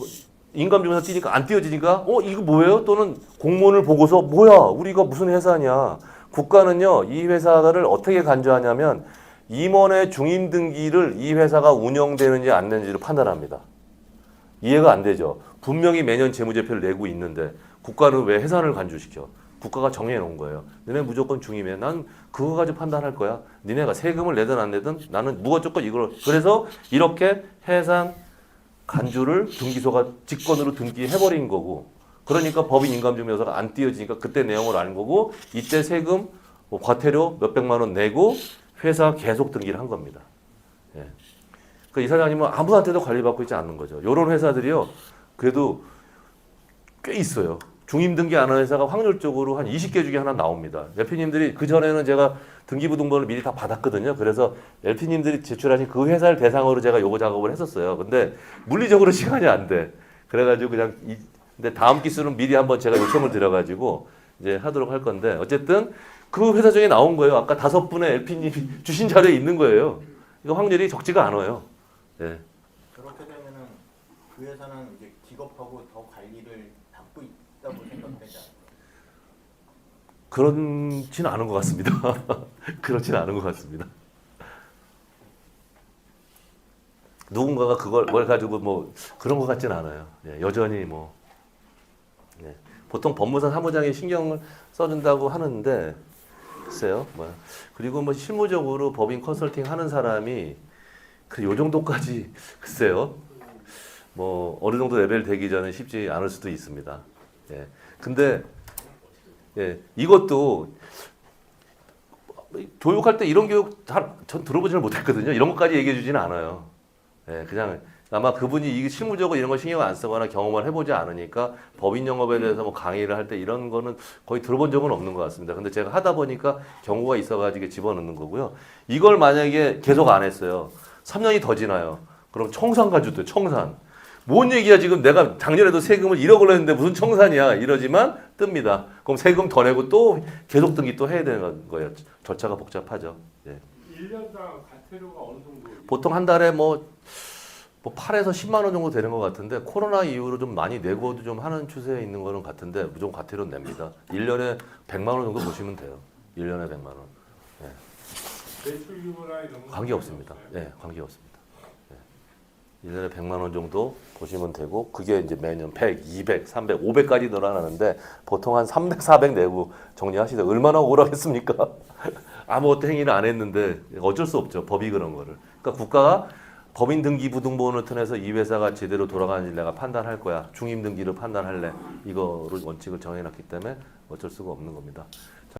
Speaker 1: 인감증명서 띄니까 안 띄어지니까 이거 뭐예요? 또는 공무원을 보고서 뭐야 우리가 무슨 회사냐. 국가는요 이 회사를 어떻게 간주하냐면 임원의 중임등기를 이 회사가 운영되는지 안 되는지를 판단합니다. 이해가 안 되죠. 분명히 매년 재무제표를 내고 있는데 국가는 왜 해산을 간주시켜? 국가가 정해놓은 거예요. 너네 무조건 중임해. 난 그거 가지고 판단할 거야. 니네가 세금을 내든 안 내든 나는 무조건 이걸. 그래서 이렇게 해산 간주를 등기소가 직권으로 등기해버린 거고 그러니까 법인 인감증명서가 안 띄어지니까 그때 내용을 아는 거고 이때 세금 뭐 과태료 몇백만 원 내고 회사 계속 등기를 한 겁니다. 예. 그러니까 이 사장님은 아무한테도 관리받고 있지 않는 거죠. 이런 회사들이요. 그래도 꽤 있어요. 중임등기 안 하는 회사가 확률적으로 한 20개 중에 하나 나옵니다. LP님들이 그전에는 제가 등기부등본을 미리 다 받았거든요. 그래서 LP님들이 제출하신 그 회사를 대상으로 제가 요거 작업을 했었어요. 근데 물리적으로 시간이 안 돼. 그래가지고 근데 다음 기수는 미리 한번 제가 요청을 드려가지고 이제 하도록 할 건데 어쨌든 그 회사 중에 나온 거예요. 아까 5분의 LP님이 주신 자료에 있는 거예요. 이거 확률이 적지가 않아요. 네.
Speaker 2: 그렇게 되면은 그 회사는 이제 기업하고 더 관리를 받고 있다고 생각되지 않아요?
Speaker 1: 그렇진 않은 것 같습니다. 그렇진 않은 것 같습니다. 누군가가 그걸 뭘 가지고 뭐 그런 것 같진 않아요. 예, 여전히 뭐 예, 보통 법무사 사무장이 신경을 써준다고 하는데 글쎄요. 뭐 그리고 뭐 실무적으로 법인 컨설팅 하는 사람이 요 정도까지 글쎄요. 뭐 어느 정도 레벨 되기 전에 쉽지 않을 수도 있습니다. 예. 근데 예, 이것도 교육할 때 이런 교육 전 들어보지는 못했거든요. 이런 것까지 얘기해 주지는 않아요. 예, 그냥 아마 그분이 이 실무적으로 이런 거 신경 안 쓰거나 경험을 해보지 않으니까 법인 영업에 대해서 뭐 강의를 할 때 이런 거는 거의 들어본 적은 없는 것 같습니다. 근데 제가 하다 보니까 경우가 있어가지고 집어넣는 거고요. 이걸 만약에 계속 안 했어요. 3년이 더 지나요. 그럼 청산 가져도 청산. 뭔 얘기야 지금 내가 작년에도 세금을 1억을 냈는데 무슨 청산이야 이러지만 뜹니다. 그럼 세금 더 내고 또 계속 등기 또 해야 되는 거예요. 절차가 복잡하죠. 예.
Speaker 2: 1년당 과태료가 어느 정도?
Speaker 1: 보통 한 달에 뭐 8에서 10만 원 정도 되는 것 같은데 코로나 이후로 좀 많이 내고도 좀 하는 추세에 있는 거는 같은데 무조건 과태료는 냅니다. 1년에 100만 원 정도 보시면 돼요. 1년에 100만 원. 예.
Speaker 2: 매출 규모나 이런 거
Speaker 1: 관계 없습니다. 예, 관계 없습니다. 예. 1년에 100만 원 정도 보시면 되고 그게 이제 매년 100, 200, 300, 500까지 늘어나는데 보통 한 300, 400 내고 정리하시다. 얼마나 억울하겠습니까? 아무것도 행위를 안 했는데 어쩔 수 없죠. 법이 그런 거를. 그러니까 국가가 법인 등기 부등본을 통해서 이 회사가 제대로 돌아가는지 내가 판단할 거야. 중임 등기를 판단할래. 이거를 원칙을 정해놨기 때문에 어쩔 수가 없는 겁니다.